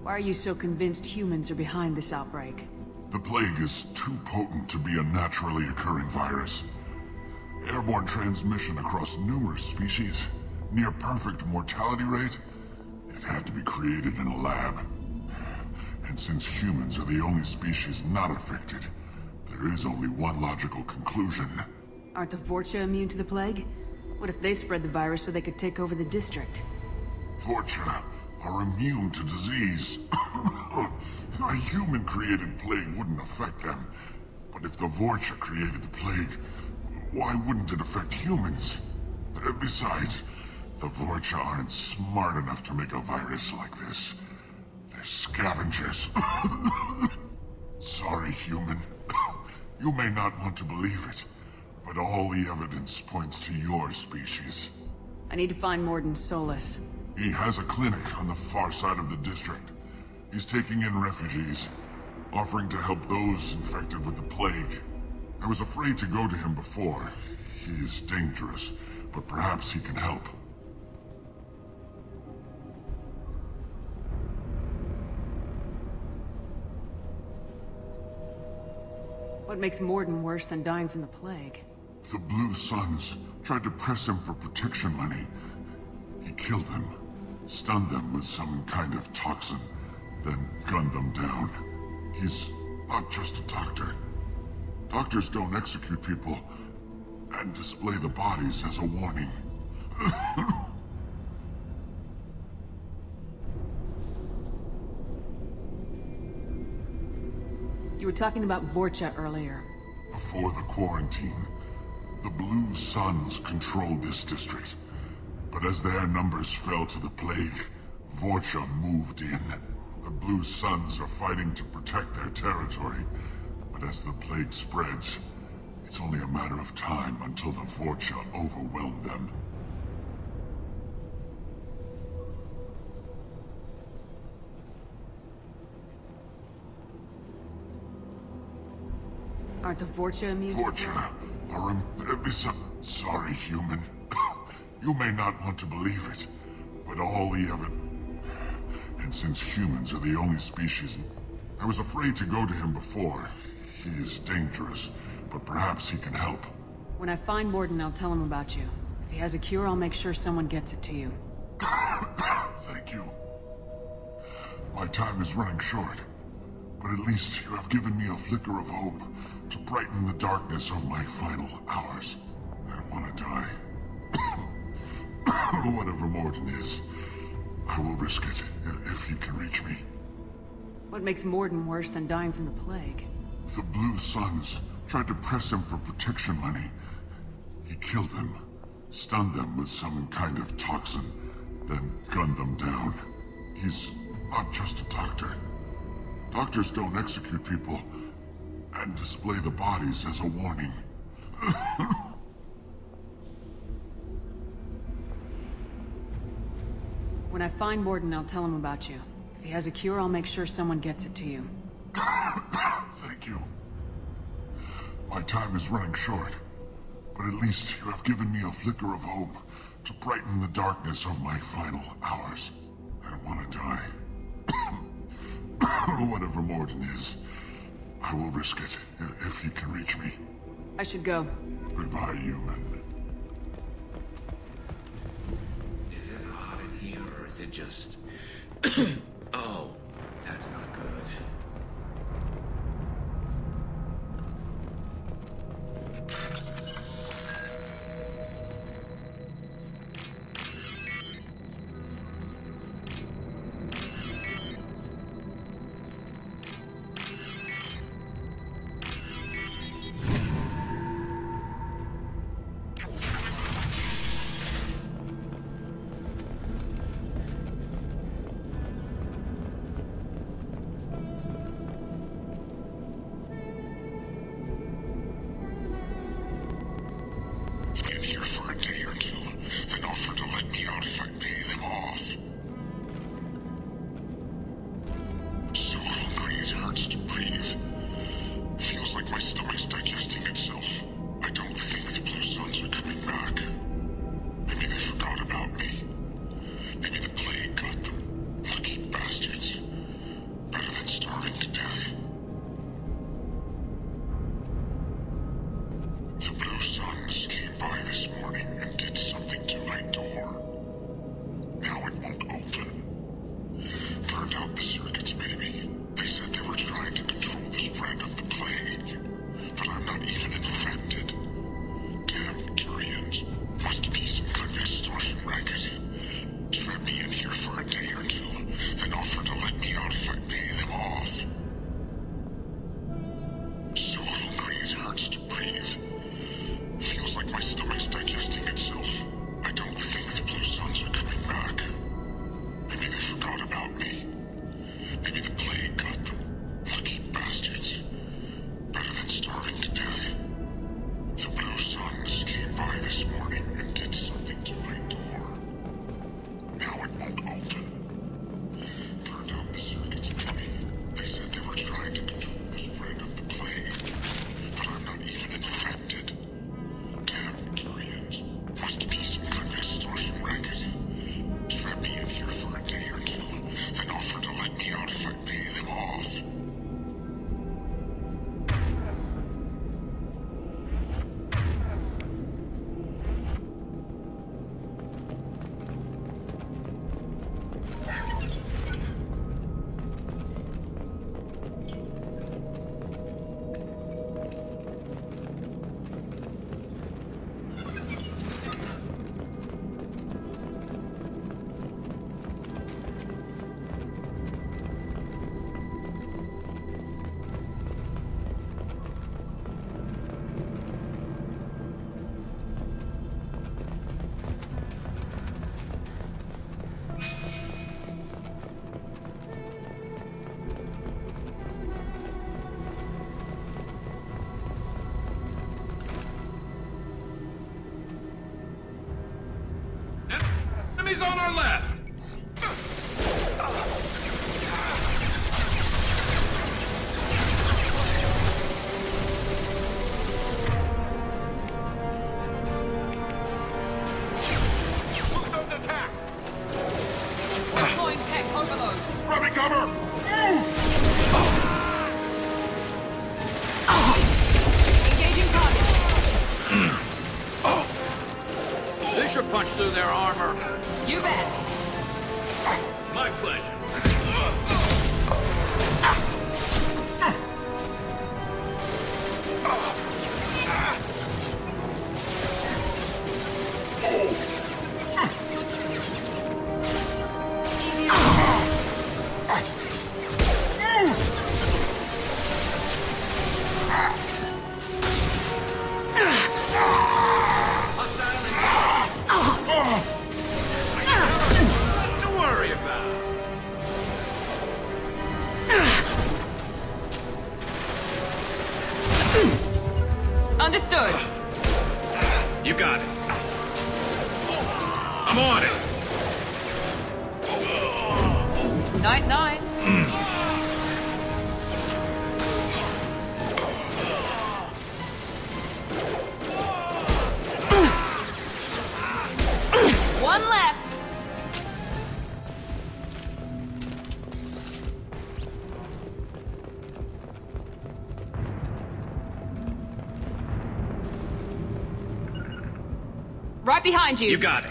Why are you so convinced humans are behind this outbreak? The plague is too potent to be a naturally occurring virus. Airborne transmission across numerous species, near perfect mortality rate. It had to be created in a lab. And since humans are the only species not affected, there is only one logical conclusion. Aren't the Vorcha immune to the plague? What if they spread the virus so they could take over the district? Vorcha are immune to disease. A human-created plague wouldn't affect them. But if the Vorcha created the plague, why wouldn't it affect humans? Besides, the Vorcha aren't smart enough to make a virus like this. They're scavengers. Sorry, human. You may not want to believe it, but all the evidence points to your species. I need to find Mordin Solus. He has a clinic on the far side of the district. He's taking in refugees, offering to help those infected with the plague. I was afraid to go to him before. He is dangerous, but perhaps he can help. What makes Mordin worse than dying from the plague? The Blue Suns tried to press him for protection money. He killed them, stunned them with some kind of toxin, then gunned them down. He's not just a doctor. Doctors don't execute people and display the bodies as a warning. You were talking about Vorcha earlier. Before the quarantine, the Blue Suns controlled this district. But as their numbers fell to the plague, Vorcha moved in. The Blue Suns are fighting to protect their territory. But as the plague spreads, it's only a matter of time until the Vorcha overwhelm them. Aren't the Vorcha immune? Vorcha are sorry, human. You may not want to believe it, but all the evidence... And since humans are the only species... I was afraid to go to him before. He is dangerous, but perhaps he can help. When I find Mordin, I'll tell him about you. If he has a cure, I'll make sure someone gets it to you. Thank you. My time is running short, but at least you have given me a flicker of hope to brighten the darkness of my final hours. I don't want to die. Whatever Mordin is, I will risk it if he can reach me. What makes Mordin worse than dying from the plague? The Blue Suns tried to press him for protection money. He killed them, stunned them with some kind of toxin, then gunned them down. He's not just a doctor. Doctors don't execute people and display the bodies as a warning. When I find Mordin, I'll tell him about you. If he has a cure, I'll make sure someone gets it to you. Thank you. My time is running short, but at least you have given me a flicker of hope to brighten the darkness of my final hours. I don't want to die. Whatever Mordin is, I will risk it if he can reach me. I should go. Goodbye, human. Is it hot in here, or is it just... Oh, that's not good. on our left! Deploying tech overload. Grabbing cover! Engaging target. This should punch through their armor. You bet. My pleasure. What's to worry about? Understood. You got it. I'm on it. Night, night. One less. Right behind you. You got it.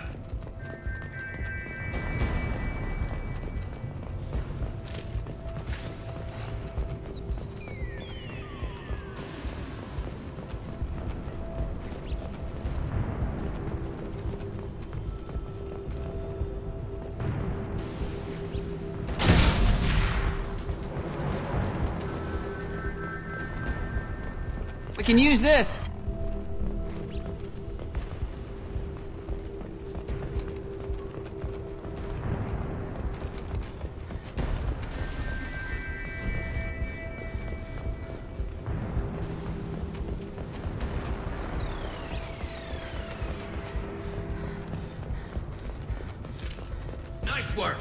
We can use this. Nice work.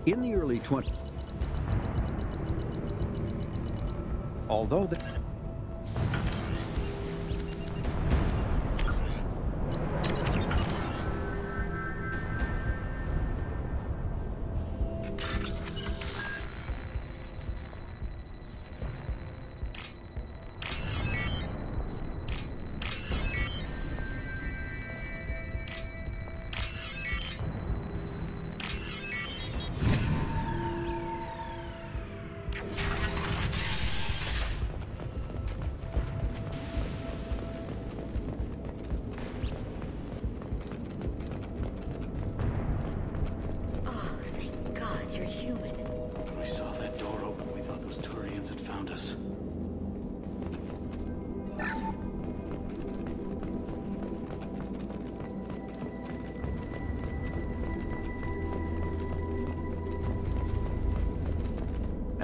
In the early 20s, although the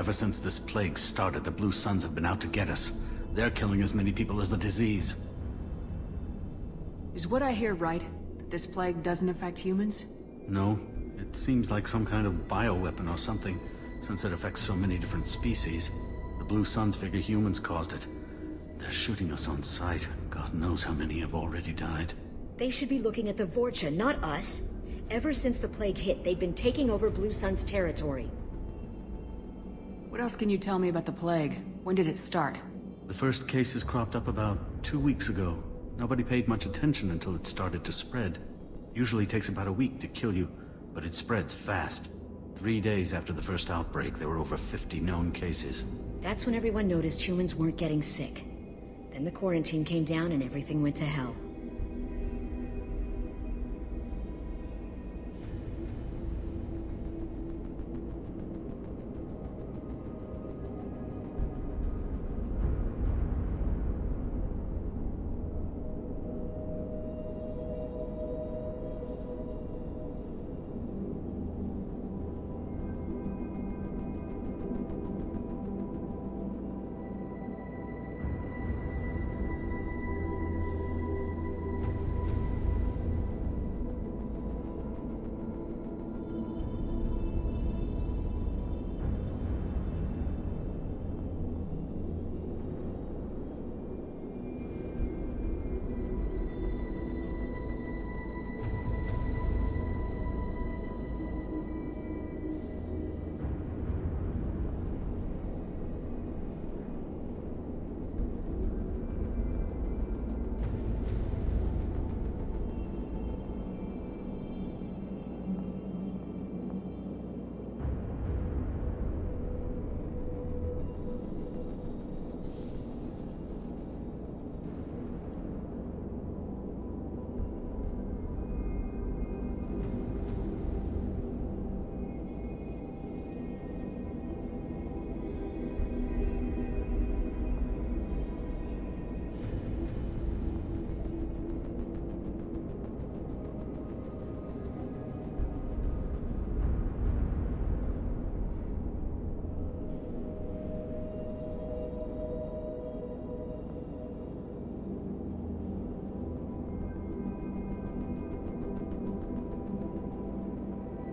Ever since this plague started, the Blue Suns have been out to get us. They're killing as many people as the disease. Is what I hear right? That this plague doesn't affect humans? No, it seems like some kind of bioweapon or something, since it affects so many different species. The Blue Suns figure humans caused it. They're shooting us on sight. God knows how many have already died. They should be looking at the Vorcha, not us. Ever since the plague hit, they've been taking over Blue Sun's territory. What else can you tell me about the plague? When did it start? The first cases cropped up about 2 weeks ago. Nobody paid much attention until it started to spread. Usually takes about a week to kill you, but it spreads fast. 3 days after the first outbreak, there were over 50 known cases. That's when everyone noticed humans weren't getting sick. Then the quarantine came down and everything went to hell.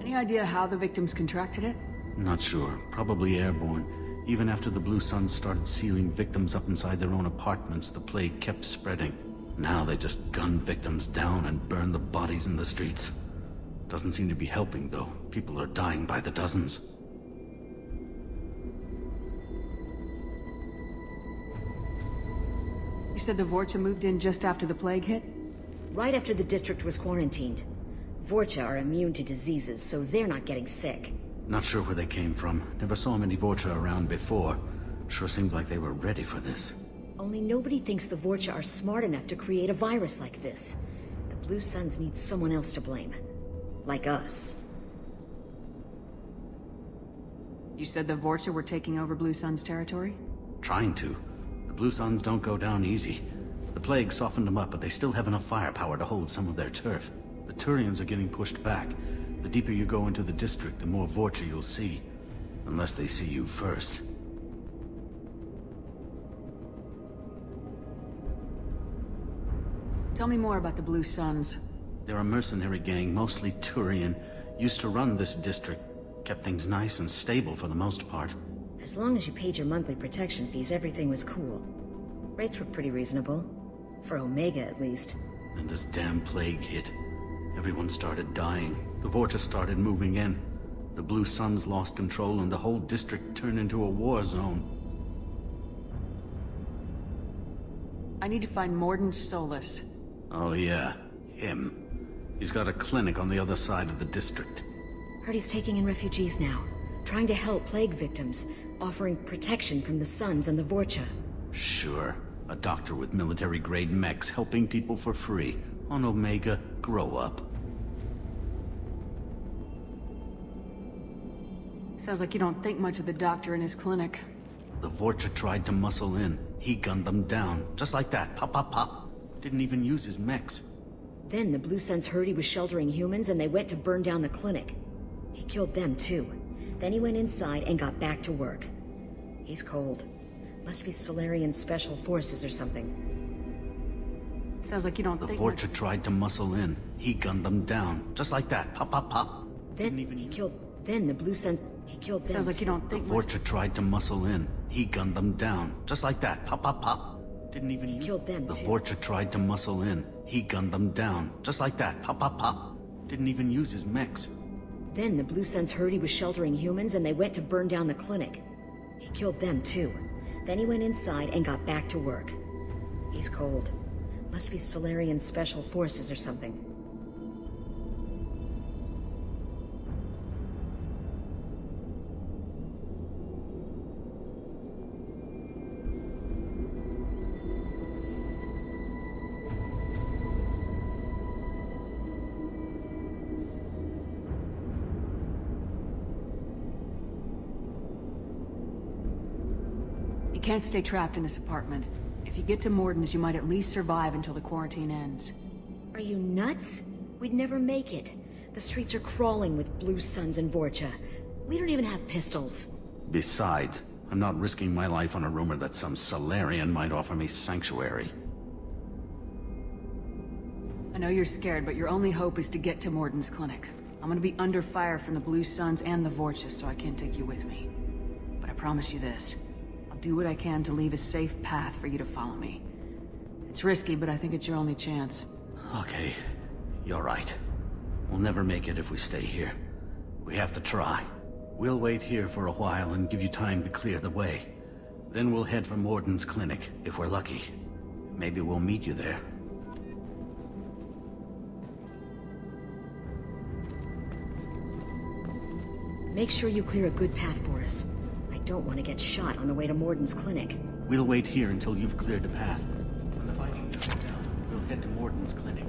Any idea how the victims contracted it? Not sure. Probably airborne. Even after the Blue Suns started sealing victims up inside their own apartments, the plague kept spreading. Now they just gun victims down and burn the bodies in the streets. Doesn't seem to be helping, though. People are dying by the dozens. You said the Vorcha moved in just after the plague hit? Right after the district was quarantined. Vorcha are immune to diseases, so they're not getting sick. Not sure where they came from. Never saw many Vorcha around before. Sure seemed like they were ready for this. Only nobody thinks the Vorcha are smart enough to create a virus like this. The Blue Suns need someone else to blame. Like us. You said the Vorcha were taking over Blue Sun's territory? Trying to. The Blue Suns don't go down easy. The plague softened them up, but they still have enough firepower to hold some of their turf. The Turians are getting pushed back. The deeper you go into the district, the more Vorcha you'll see. Unless they see you first. Tell me more about the Blue Suns. They're a mercenary gang, mostly Turian. Used to run this district. Kept things nice and stable for the most part. As long as you paid your monthly protection fees, everything was cool. Rates were pretty reasonable. For Omega, at least. Then this damn plague hit. Everyone started dying. The Vorcha started moving in. The Blue Suns lost control and the whole district turned into a war zone. I need to find Mordin Solus. Oh yeah, him. He's got a clinic on the other side of the district. Heard he's taking in refugees now. Trying to help plague victims. Offering protection from the Suns and the Vorcha. Sure. A doctor with military-grade mechs helping people for free. On Omega, grow up. Sounds like you don't think much of the doctor in his clinic. The Vorcha tried to muscle in. He gunned them down. Just like that. Pop, pop, pop. Didn't even use his mechs. Then the Blue Suns heard he was sheltering humans and they went to burn down the clinic. He killed them too. Then he went inside and got back to work. He's cold. Must be Solarian Special Forces or something. Sounds like you don't think The Vorcha tried to muscle in. He gunned them down. Just like that. Pop, pop, pop. Then he killed... Then the Blue Suns... He killed them. Sounds like you don't The think much. Vorcha tried to muscle in. He gunned them down. Just like that. Pop, pop, pop. Didn't even He killed them, The too. Vorcha tried to muscle in. He gunned them down. Just like that. Pop, pop, pop. Didn't even use his mechs. Then the Blue Suns heard he was sheltering humans and they went to burn down the clinic. He killed them too. Then he went inside and got back to work. He's cold. Must be Solarian Special Forces or something. You can't stay trapped in this apartment. If you get to Morden's, you might at least survive until the quarantine ends. Are you nuts? We'd never make it. The streets are crawling with Blue Suns and Vorcha. We don't even have pistols. Besides, I'm not risking my life on a rumor that some Solarian might offer me sanctuary. I know you're scared, but your only hope is to get to Morden's clinic. I'm gonna be under fire from the Blue Suns and the Vorcha, so I can't take you with me. But I promise you this. I'll do what I can to leave a safe path for you to follow me. It's risky, but I think it's your only chance. Okay, you're right. We'll never make it if we stay here. We have to try. We'll wait here for a while and give you time to clear the way. Then we'll head for Morden's clinic, if we're lucky. Maybe we'll meet you there. Make sure you clear a good path for us. I don't want to get shot on the way to Morden's clinic. We'll wait here until you've cleared the path. When the fighting dies down, we'll head to Morden's clinic.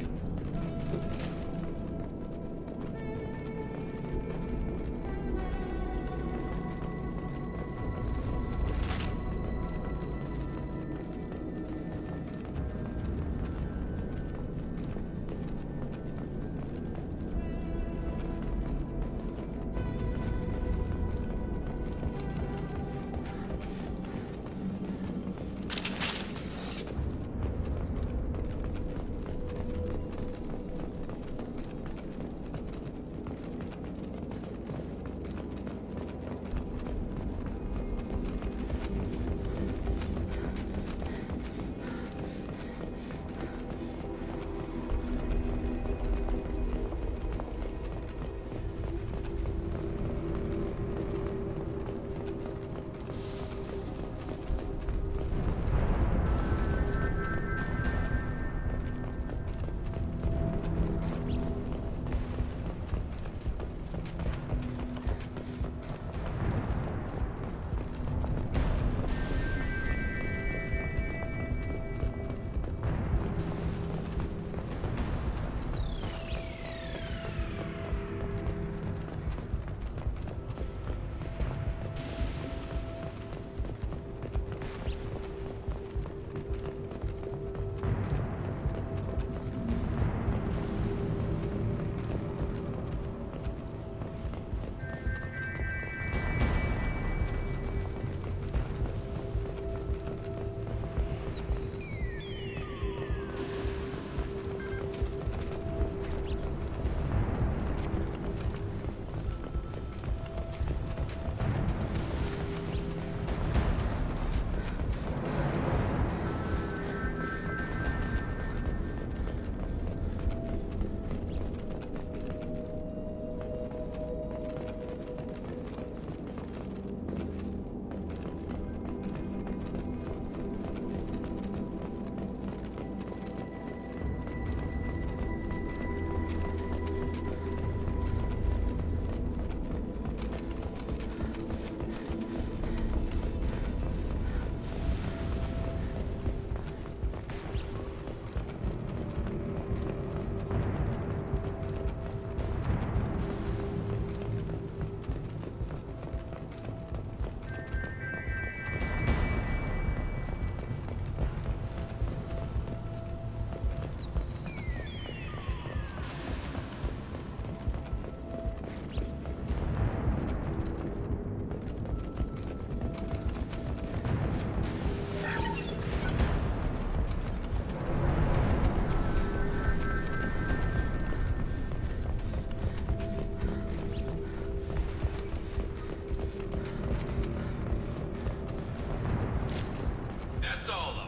That's all of them.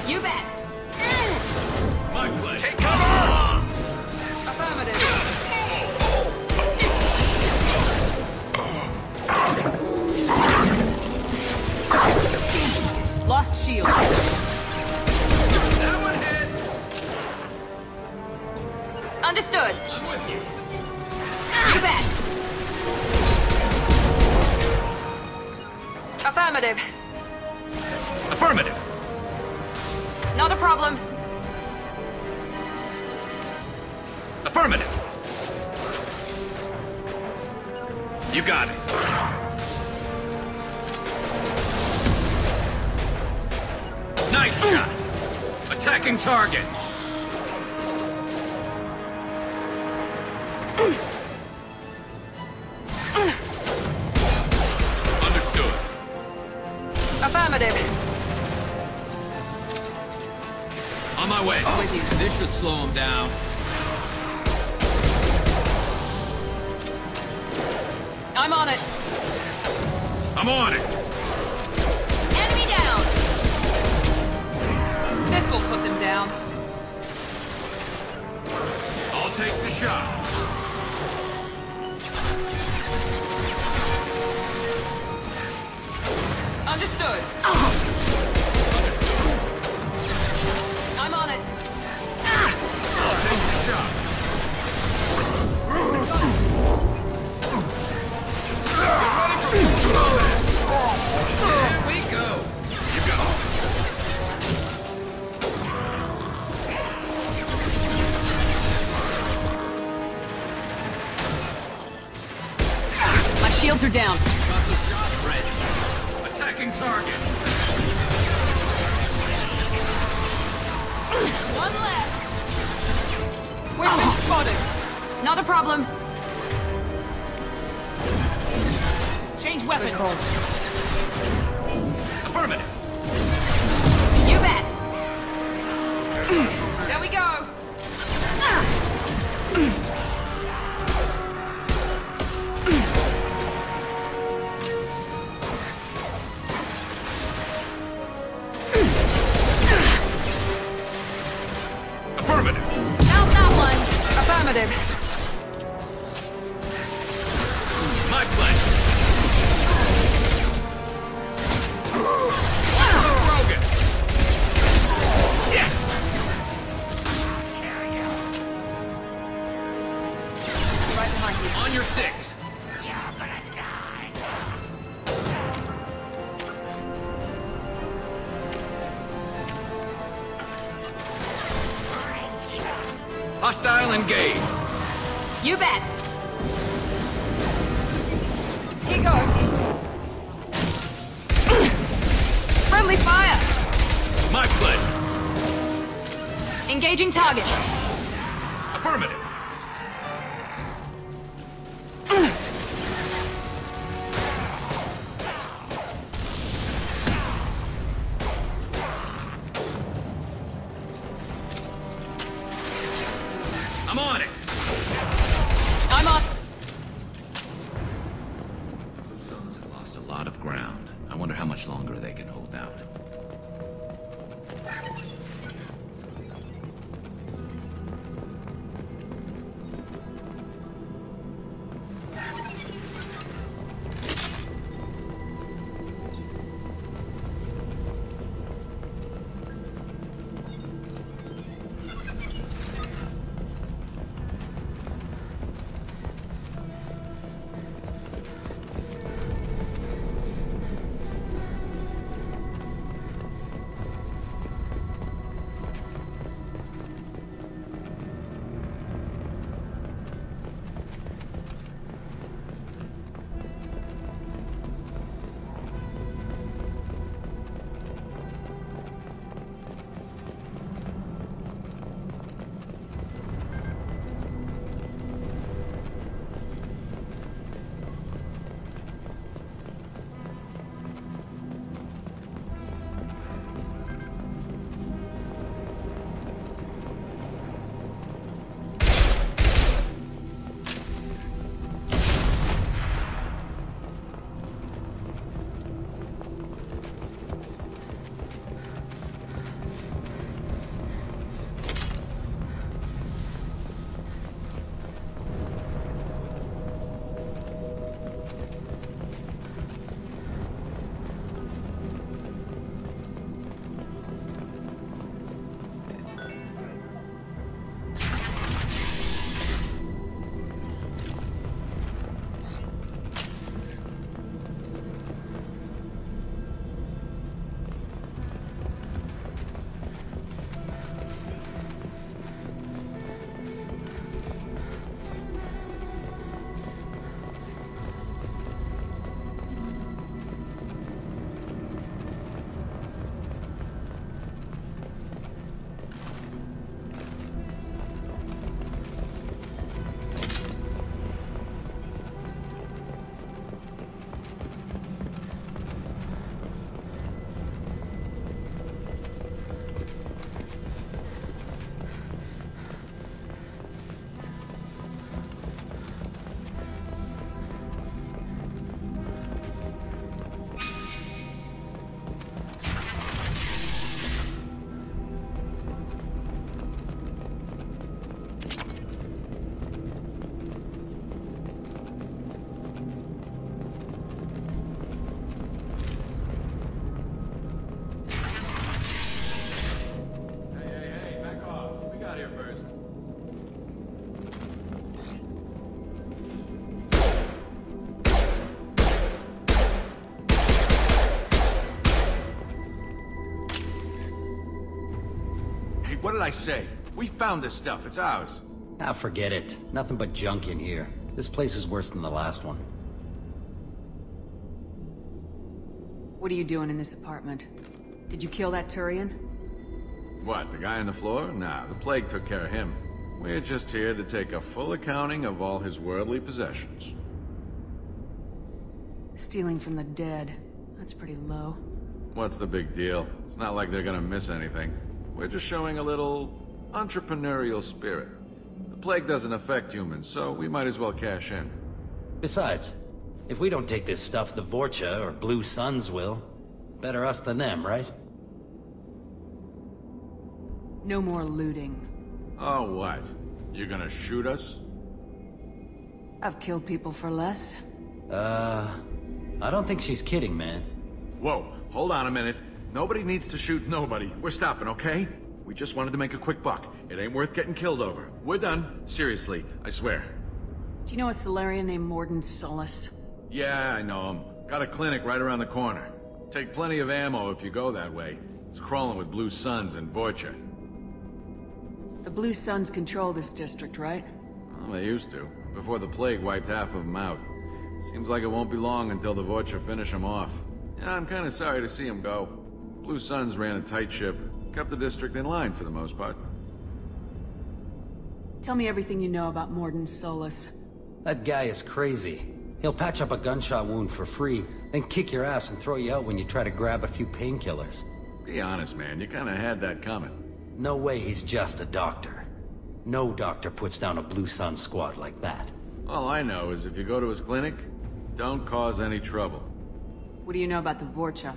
You bet. My play. Take cover! Affirmative. Lost shield. That one hit. Understood. I'm with you. You bet. Affirmative. Affirmative. Not a problem. Affirmative. You got it. Nice shot. Attacking target. Understood. Affirmative. On my way. With you. This should slow him down. I'm on it. I'm on it. Enemy down. This will put them down. I'll take the shot. Understood. I'm on it. I'll take the shot. Here we go. You go. My shields are down. Got the shot ready. Attacking target. One left. We've been spotted. Not a problem. Change weapons. Affirmative. You bet. There we go. Affirmative. Out that one. Affirmative. My play. Rogan. Yes. Right behind you. On your six. Hostile engaged. You bet. Here goes. Friendly fire. My play. Engaging target. Affirmative. lot of ground. I wonder how much longer they can hold out. What did I say? We found this stuff. It's ours. Ah, forget it. Nothing but junk in here. This place is worse than the last one. What are you doing in this apartment? Did you kill that Turian? What, the guy on the floor? Nah, the plague took care of him. We're just here to take a full accounting of all his worldly possessions. Stealing from the dead. That's pretty low. What's the big deal? It's not like they're gonna miss anything. We're just showing a little entrepreneurial spirit. The plague doesn't affect humans, so we might as well cash in. Besides, if we don't take this stuff, the Vorcha or Blue Suns will. Better us than them, right? No more looting. Oh, what? You gonna shoot us? I've killed people for less. I don't think she's kidding, man. Whoa, hold on a minute. Nobody needs to shoot nobody. We're stopping, okay? We just wanted to make a quick buck. It ain't worth getting killed over. We're done. Seriously, I swear. Do you know a Salarian named Mordin Solus? Yeah, I know him. Got a clinic right around the corner. Take plenty of ammo if you go that way. It's crawling with Blue Suns and Vorcha. The Blue Suns control this district, right? Well, they used to, before the plague wiped half of them out. Seems like it won't be long until the Vorcha finish them off. Yeah, I'm kinda sorry to see them go. Blue Suns ran a tight ship, kept the district in line for the most part. Tell me everything you know about Mordin Solus. That guy is crazy. He'll patch up a gunshot wound for free, then kick your ass and throw you out when you try to grab a few painkillers. Be honest, man, you kinda had that coming. No way he's just a doctor. No doctor puts down a Blue Sun squad like that. All I know is if you go to his clinic, don't cause any trouble. What do you know about the Vorcha?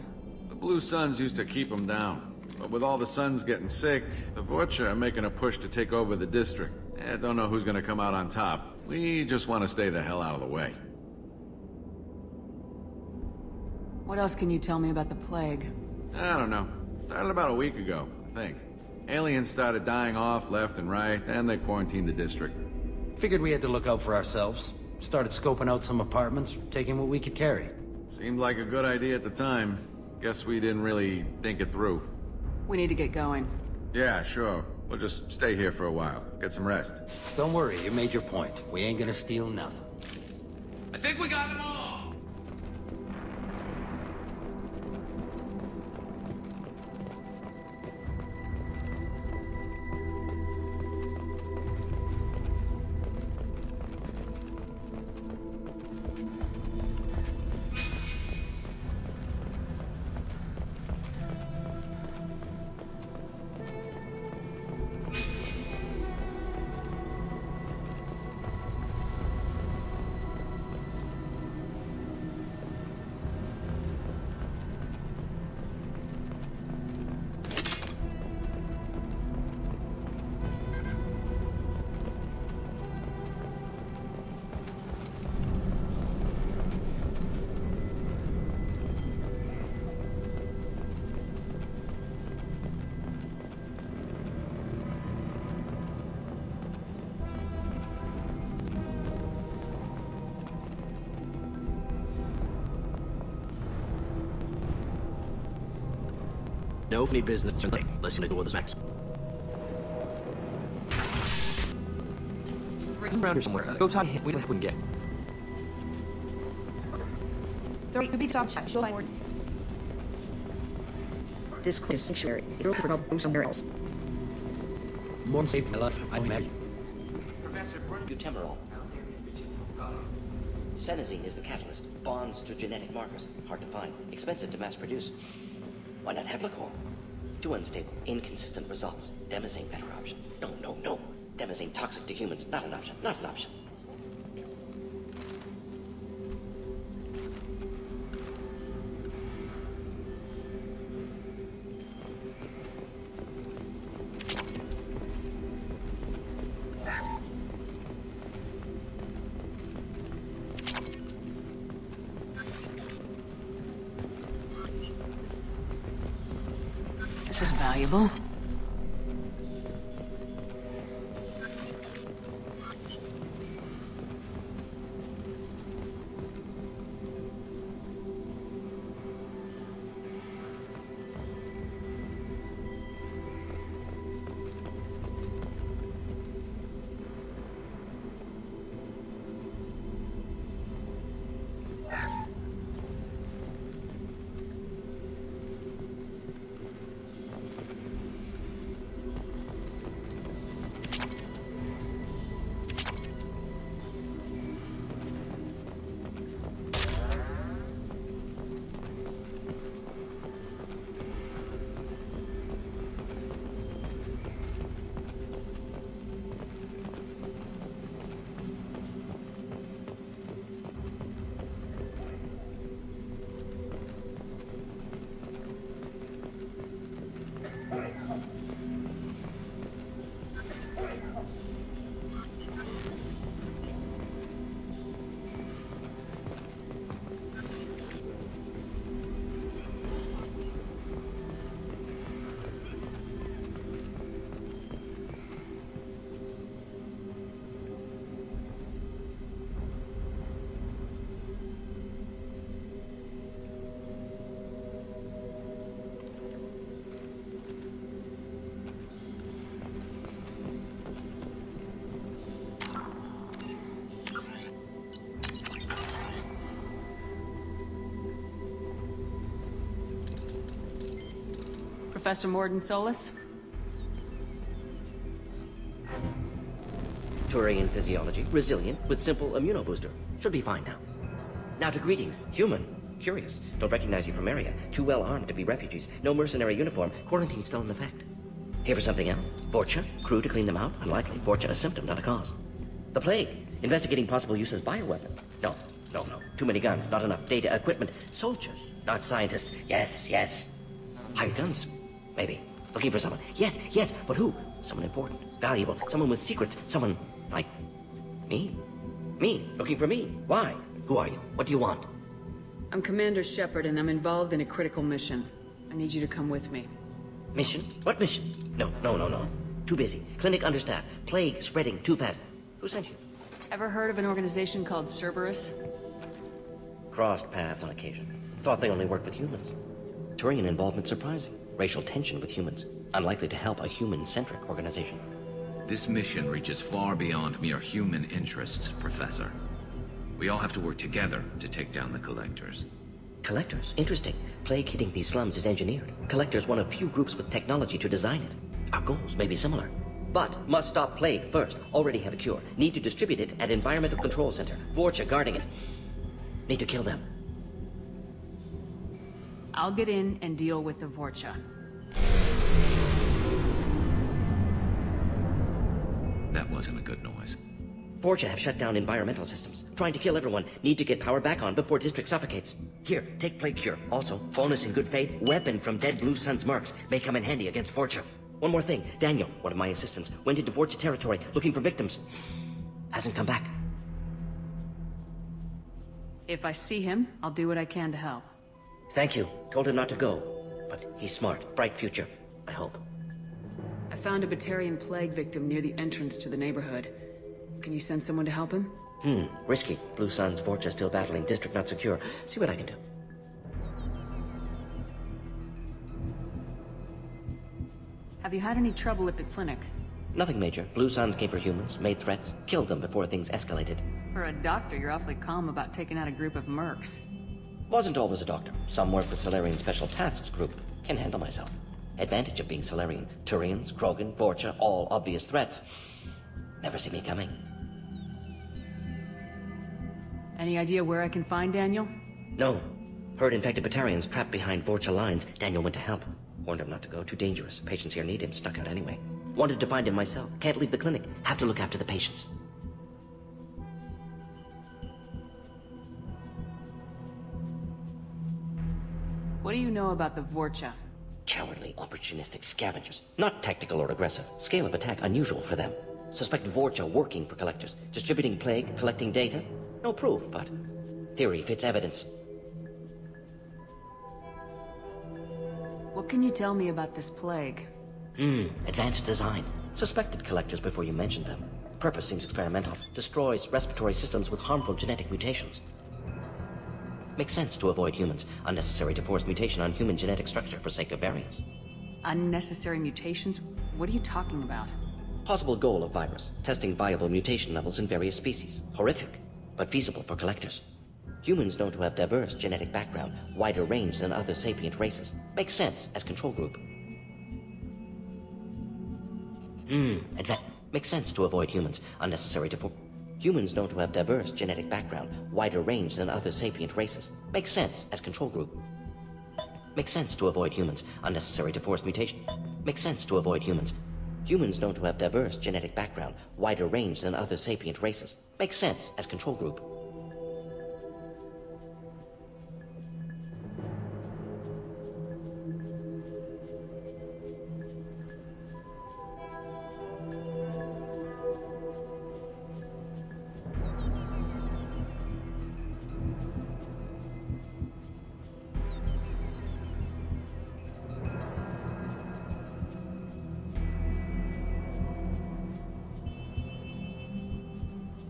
The Blue Suns used to keep them down. But with all the Suns getting sick, the Vorcha are making a push to take over the district. Don't know who's gonna come out on top. We just want to stay the hell out of the way. What else can you tell me about the plague? I don't know. Started about a week ago, I think. Aliens started dying off left and right, and they quarantined the district. Figured we had to look out for ourselves. Started scoping out some apartments, taking what we could carry. Seemed like a good idea at the time. Guess we didn't really think it through. We need to get going. Yeah, sure. We'll just stay here for a while. Get some rest. Don't worry, you made your point. We ain't gonna steal nothing. I think we got them all! No funny business. Listen to do with the specs. Around here somewhere. Go talk to him. We can get. Sorry, could be the top shot. Show my word. This is sanctuary. It will go somewhere else. More safe than life, I imagine. Professor Butemerol. Senesine is the catalyst. Bonds to genetic markers. Hard to find. Expensive to mass produce. Why not Heplicor? Too unstable. Inconsistent results. Demazine better option. No. Demazine toxic to humans. Not an option. Not an option. This is valuable. Professor Mordin Solus? Turian physiology, resilient, with simple immunobooster. Should be fine now. Now to greetings, human. Curious. Don't recognize you from area. Too well armed to be refugees. No mercenary uniform. Quarantine still in effect. Here for something else? Vorcha? Crew to clean them out? Unlikely. Vorcha a symptom, not a cause. The plague. Investigating possible use as bioweapon. No. No. Too many guns, not enough data, equipment. Soldiers, not scientists. Yes. Hired guns, maybe. Looking for someone. Yes, but who? Someone important, valuable, someone with secrets, someone like me. Me, looking for me. Why? Who are you? What do you want? I'm Commander Shepard, and I'm involved in a critical mission. I need you to come with me. Mission? What mission? No. Too busy. Clinic understaffed. Plague spreading too fast. Who sent you? Ever heard of an organization called Cerberus? Crossed paths on occasion. Thought they only worked with humans. Turian involvement surprising. Racial tension with humans. Unlikely to help a human-centric organization. This mission reaches far beyond mere human interests, Professor. We all have to work together to take down the Collectors. Collectors? Interesting. Plague hitting these slums is engineered. Collectors one of few groups with technology to design it. Our goals may be similar. But must stop Plague first. Already have a cure. Need to distribute it at Environmental Control Center. Vorcha guarding it. Need to kill them. I'll get in and deal with the Vorcha. That wasn't a good noise. Vorcha have shut down environmental systems. Trying to kill everyone. Need to get power back on before District suffocates. Here, take Plague Cure. Also, bonus in good faith, weapon from dead Blue Sun's mercs. May come in handy against Vorcha. One more thing. Daniel, one of my assistants, went into Vorcha territory looking for victims. Hasn't come back. If I see him, I'll do what I can to help. Thank you. Told him not to go. But he's smart. Bright future. I hope. I found a Batarian plague victim near the entrance to the neighborhood. Can you send someone to help him? Risky. Blue Sun's Vorcha still battling. District not secure. See what I can do. Have you had any trouble at the clinic? Nothing major. Blue Suns came for humans, made threats, killed them before things escalated. For a doctor, you're awfully calm about taking out a group of mercs. Wasn't always a doctor. Some work with Salarian Special Tasks Group. Can handle myself. Advantage of being Salarian. Turians, Krogan, Vorcha, all obvious threats. Never see me coming. Any idea where I can find Daniel? No. Heard infected Batarians trapped behind Vorcha lines. Daniel went to help. Warned him not to go. Too dangerous. Patients here need him. Stuck out anyway. Wanted to find him myself. Can't leave the clinic. Have to look after the patients. What do you know about the Vorcha? Cowardly, opportunistic scavengers. Not tactical or aggressive. Scale of attack unusual for them. Suspect Vorcha working for Collectors. Distributing plague, collecting data. No proof, but theory fits evidence. What can you tell me about this plague? Advanced design. Suspected Collectors before you mentioned them. Purpose seems experimental. Destroys respiratory systems with harmful genetic mutations. Makes sense to avoid humans. Unnecessary to force mutation on human genetic structure for sake of variance. Unnecessary mutations? What are you talking about? Possible goal of virus. Testing viable mutation levels in various species. Horrific, but feasible for Collectors. Humans known to have diverse genetic background, wider range than other sapient races. Makes sense as control group. Makes sense to avoid humans. Unnecessary to humans known to have diverse genetic background, wider range than other sapient races. Makes sense as control group. Makes sense to avoid humans. Unnecessary to force mutation. Makes sense to avoid humans. Humans known to have diverse genetic background, wider range than other sapient races. Makes sense as control group.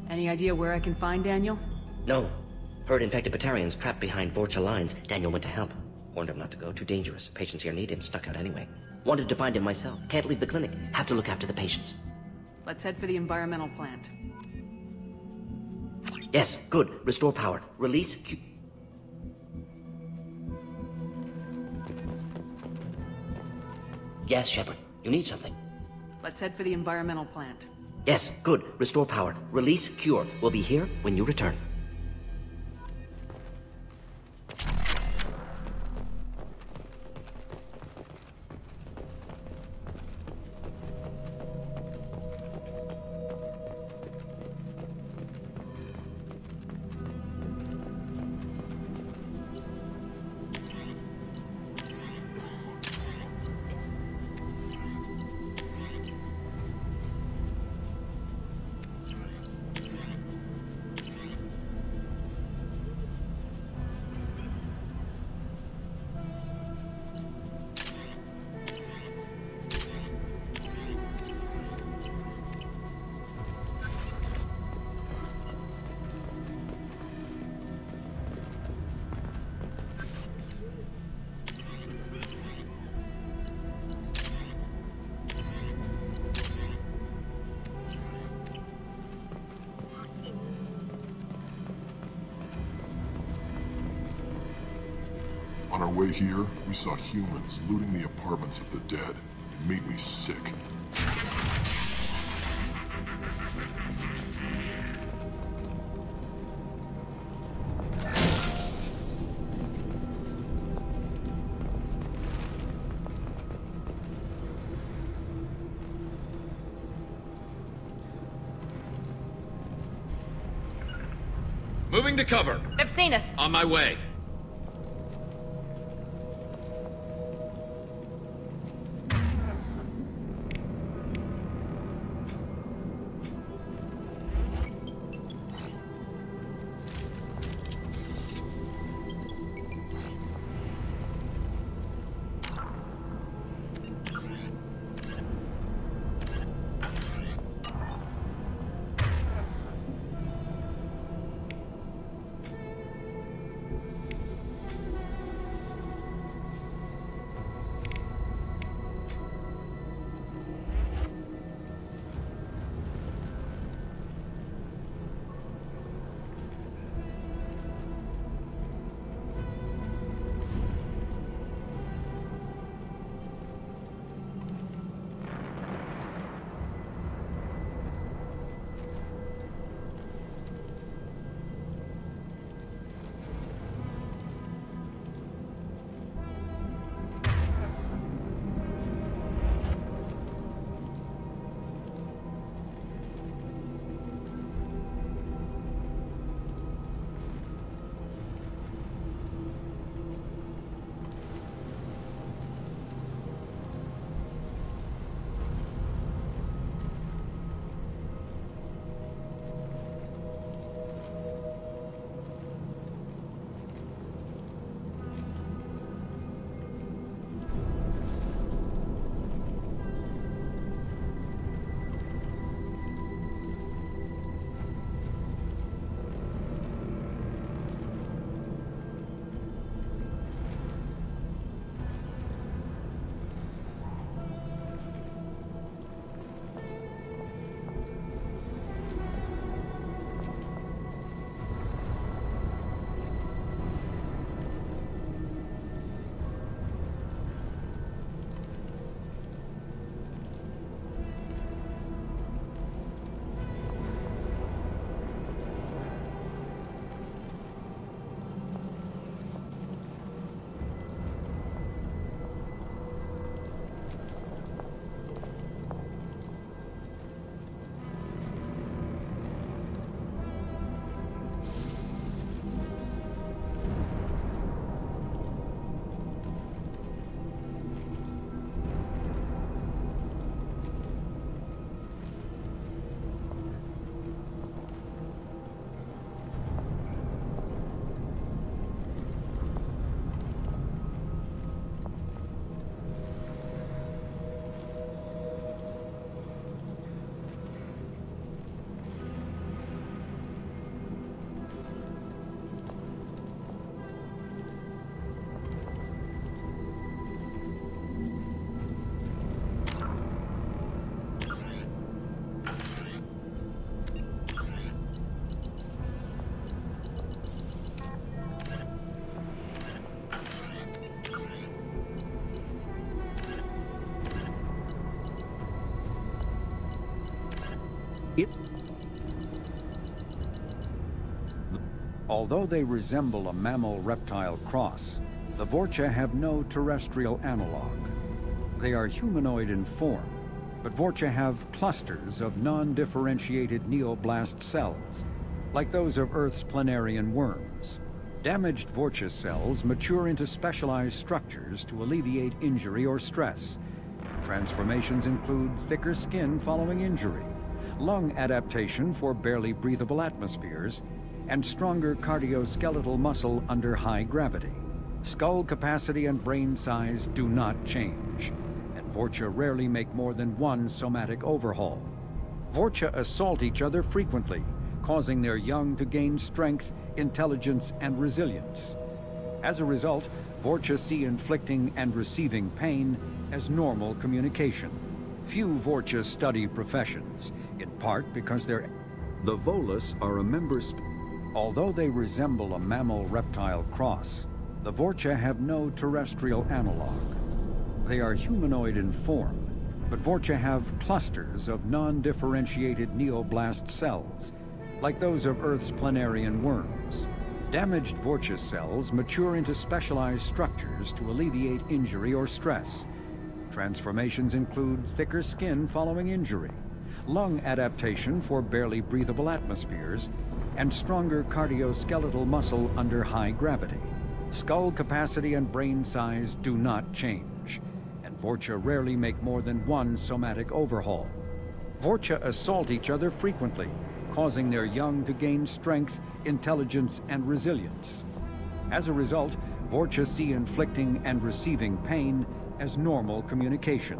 Any idea where I can find Daniel? No. Heard infected Batarians trapped behind Vorcha lines. Daniel went to help. Warned him not to go. Too dangerous. Patients here need him. Stuck out anyway. Wanted to find him myself. Can't leave the clinic. Have to look after the patients. Let's head for the environmental plant. Yes, good. Restore power. Release Yes, Shepard. You need something. Let's head for the environmental plant. Yes, good. Restore power. Release cure. We'll be here when you return. On our way here, we saw humans looting the apartments of the dead. It made me sick. Moving to cover. They've seen us. On my way. Although they resemble a mammal-reptile cross, the Vorcha have no terrestrial analog. They are humanoid in form, but Vorcha have clusters of non-differentiated neoblast cells, like those of Earth's planarian worms. Damaged Vorcha cells mature into specialized structures to alleviate injury or stress. Transformations include thicker skin following injury, lung adaptation for barely breathable atmospheres, and stronger cardioskeletal muscle under high gravity. Skull capacity and brain size do not change, and Vorcha rarely make more than one somatic overhaul. Vorcha assault each other frequently, causing their young to gain strength, intelligence, and resilience. As a result, Vorcha see inflicting and receiving pain as normal communication. Few Vorcha study professions, in part because the Volus are a member Although they resemble a mammal-reptile cross, the The Vorcha have no terrestrial analog. They are humanoid in form, but Vorcha have clusters of non-differentiated neoblast cells, like those of Earth's planarian worms. Damaged Vorcha cells mature into specialized structures to alleviate injury or stress. Transformations include thicker skin following injury, lung adaptation for barely breathable atmospheres, and stronger cardioskeletal muscle under high gravity. Skull capacity and brain size do not change, and Vorcha rarely make more than one somatic overhaul. Vorcha assault each other frequently, causing their young to gain strength, intelligence, and resilience. As a result, Vorcha see inflicting and receiving pain as normal communication.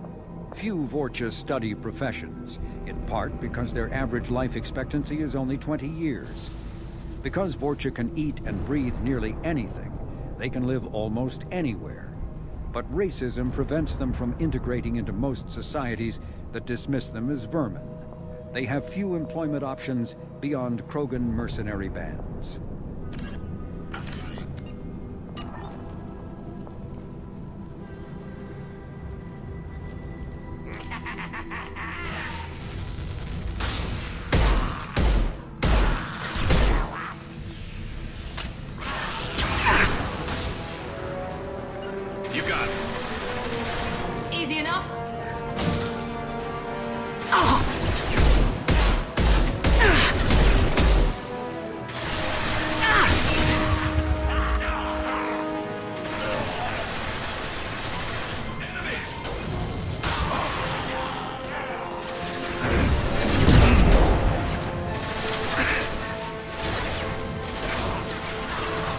Few Vorcha study professions, in part because their average life expectancy is only 20 years. Because Vorcha can eat and breathe nearly anything, they can live almost anywhere. But racism prevents them from integrating into most societies that dismiss them as vermin. They have few employment options beyond Krogan mercenary bands. You got it. Easy enough?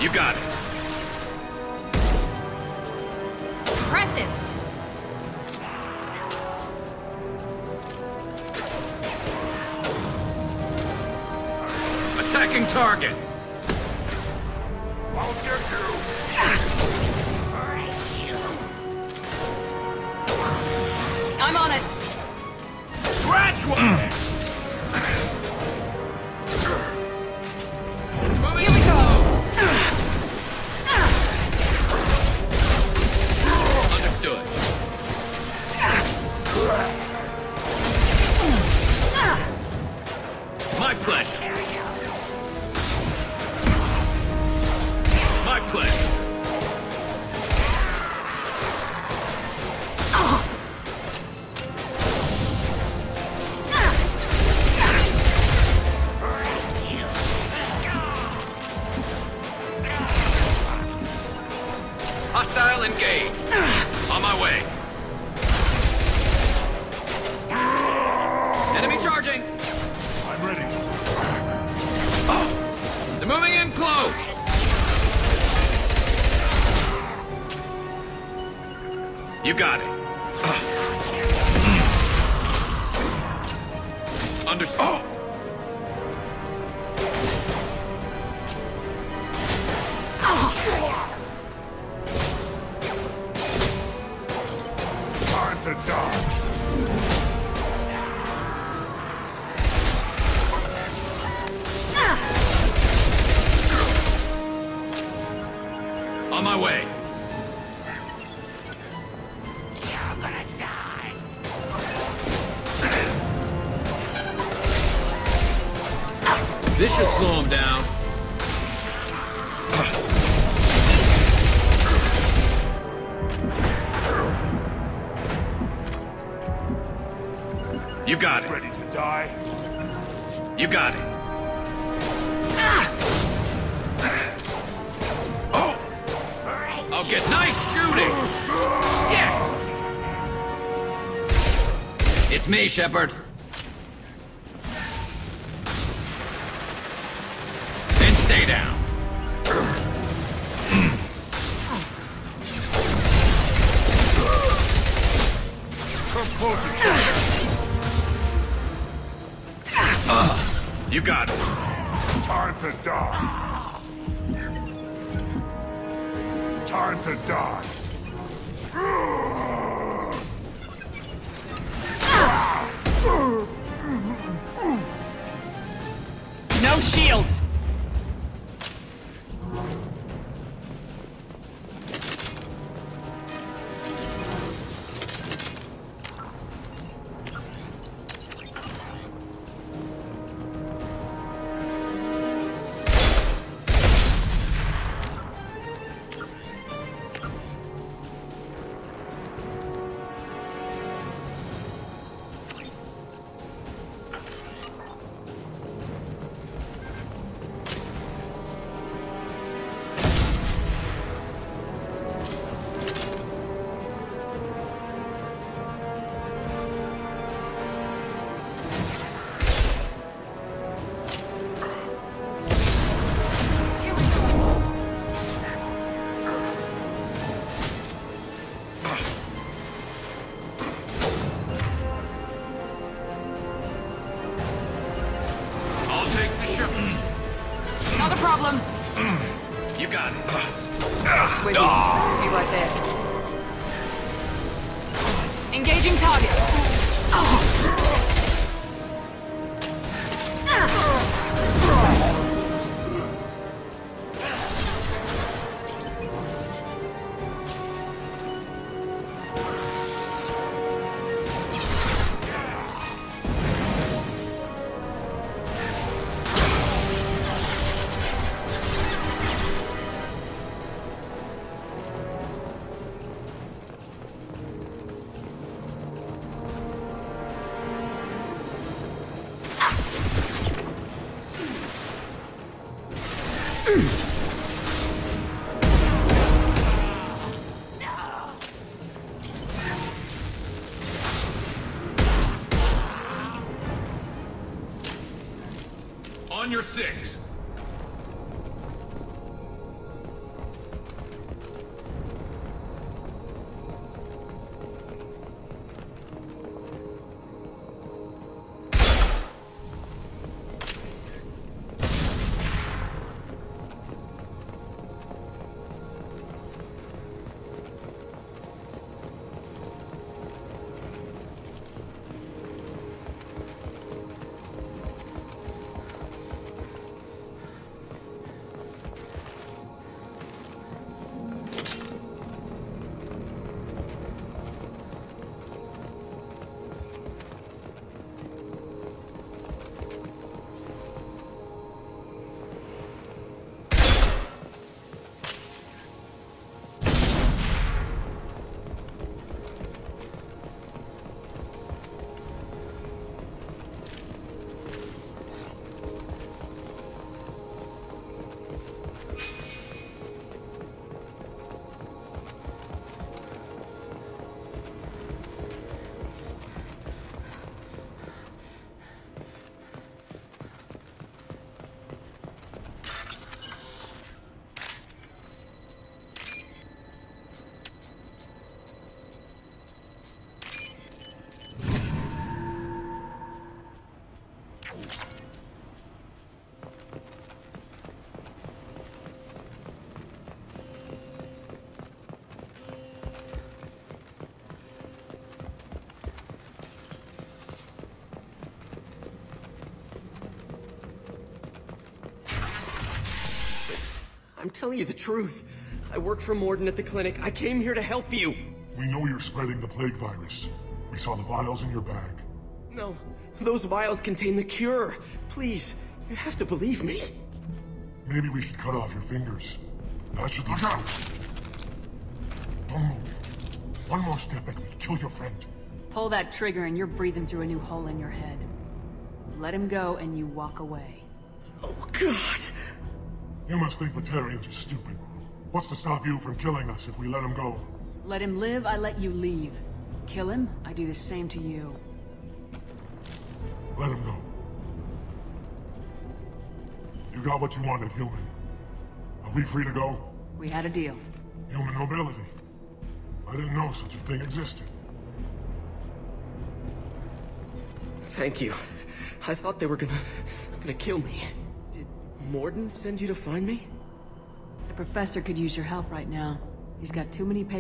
You got it. Impressive. Attacking target. I'll get you. I'm on it. Scratch one! Moving Here we go. Understood. My pleasure. My pleasure. Hostile engaged. On my way. Enemy charging. I'm ready. They're moving in close. You got it. Understood. Time to die. On my way. You're gonna die. This should slow him down. You got it. Ready to die? You got it. I'll get nice shooting. Yes. It's me, Shepard. Then stay down. You got it. Time to die. Time to die. No shields! right there. Engaging target. On your six. I'm telling you the truth. I work for Morden at the clinic. I came here to help you. We know you're spreading the plague virus. We saw the vials in your bag. No, those vials contain the cure. Please, you have to believe me. Maybe we should cut off your fingers. That should look out! Don't move. One more step and we'll kill your friend. Pull that trigger and you're breathing through a new hole in your head. Let him go and you walk away. Oh, God! You must think Batarians are stupid. What's to stop you from killing us if we let him go? Let him live, I let you leave. Kill him, I do the same to you. Let him go. You got what you wanted, human. Are we free to go? We had a deal. Human nobility. I didn't know such a thing existed. Thank you. I thought they were gonna kill me. Did Morden send you to find me? The professor could use your help right now. He's got too many patients.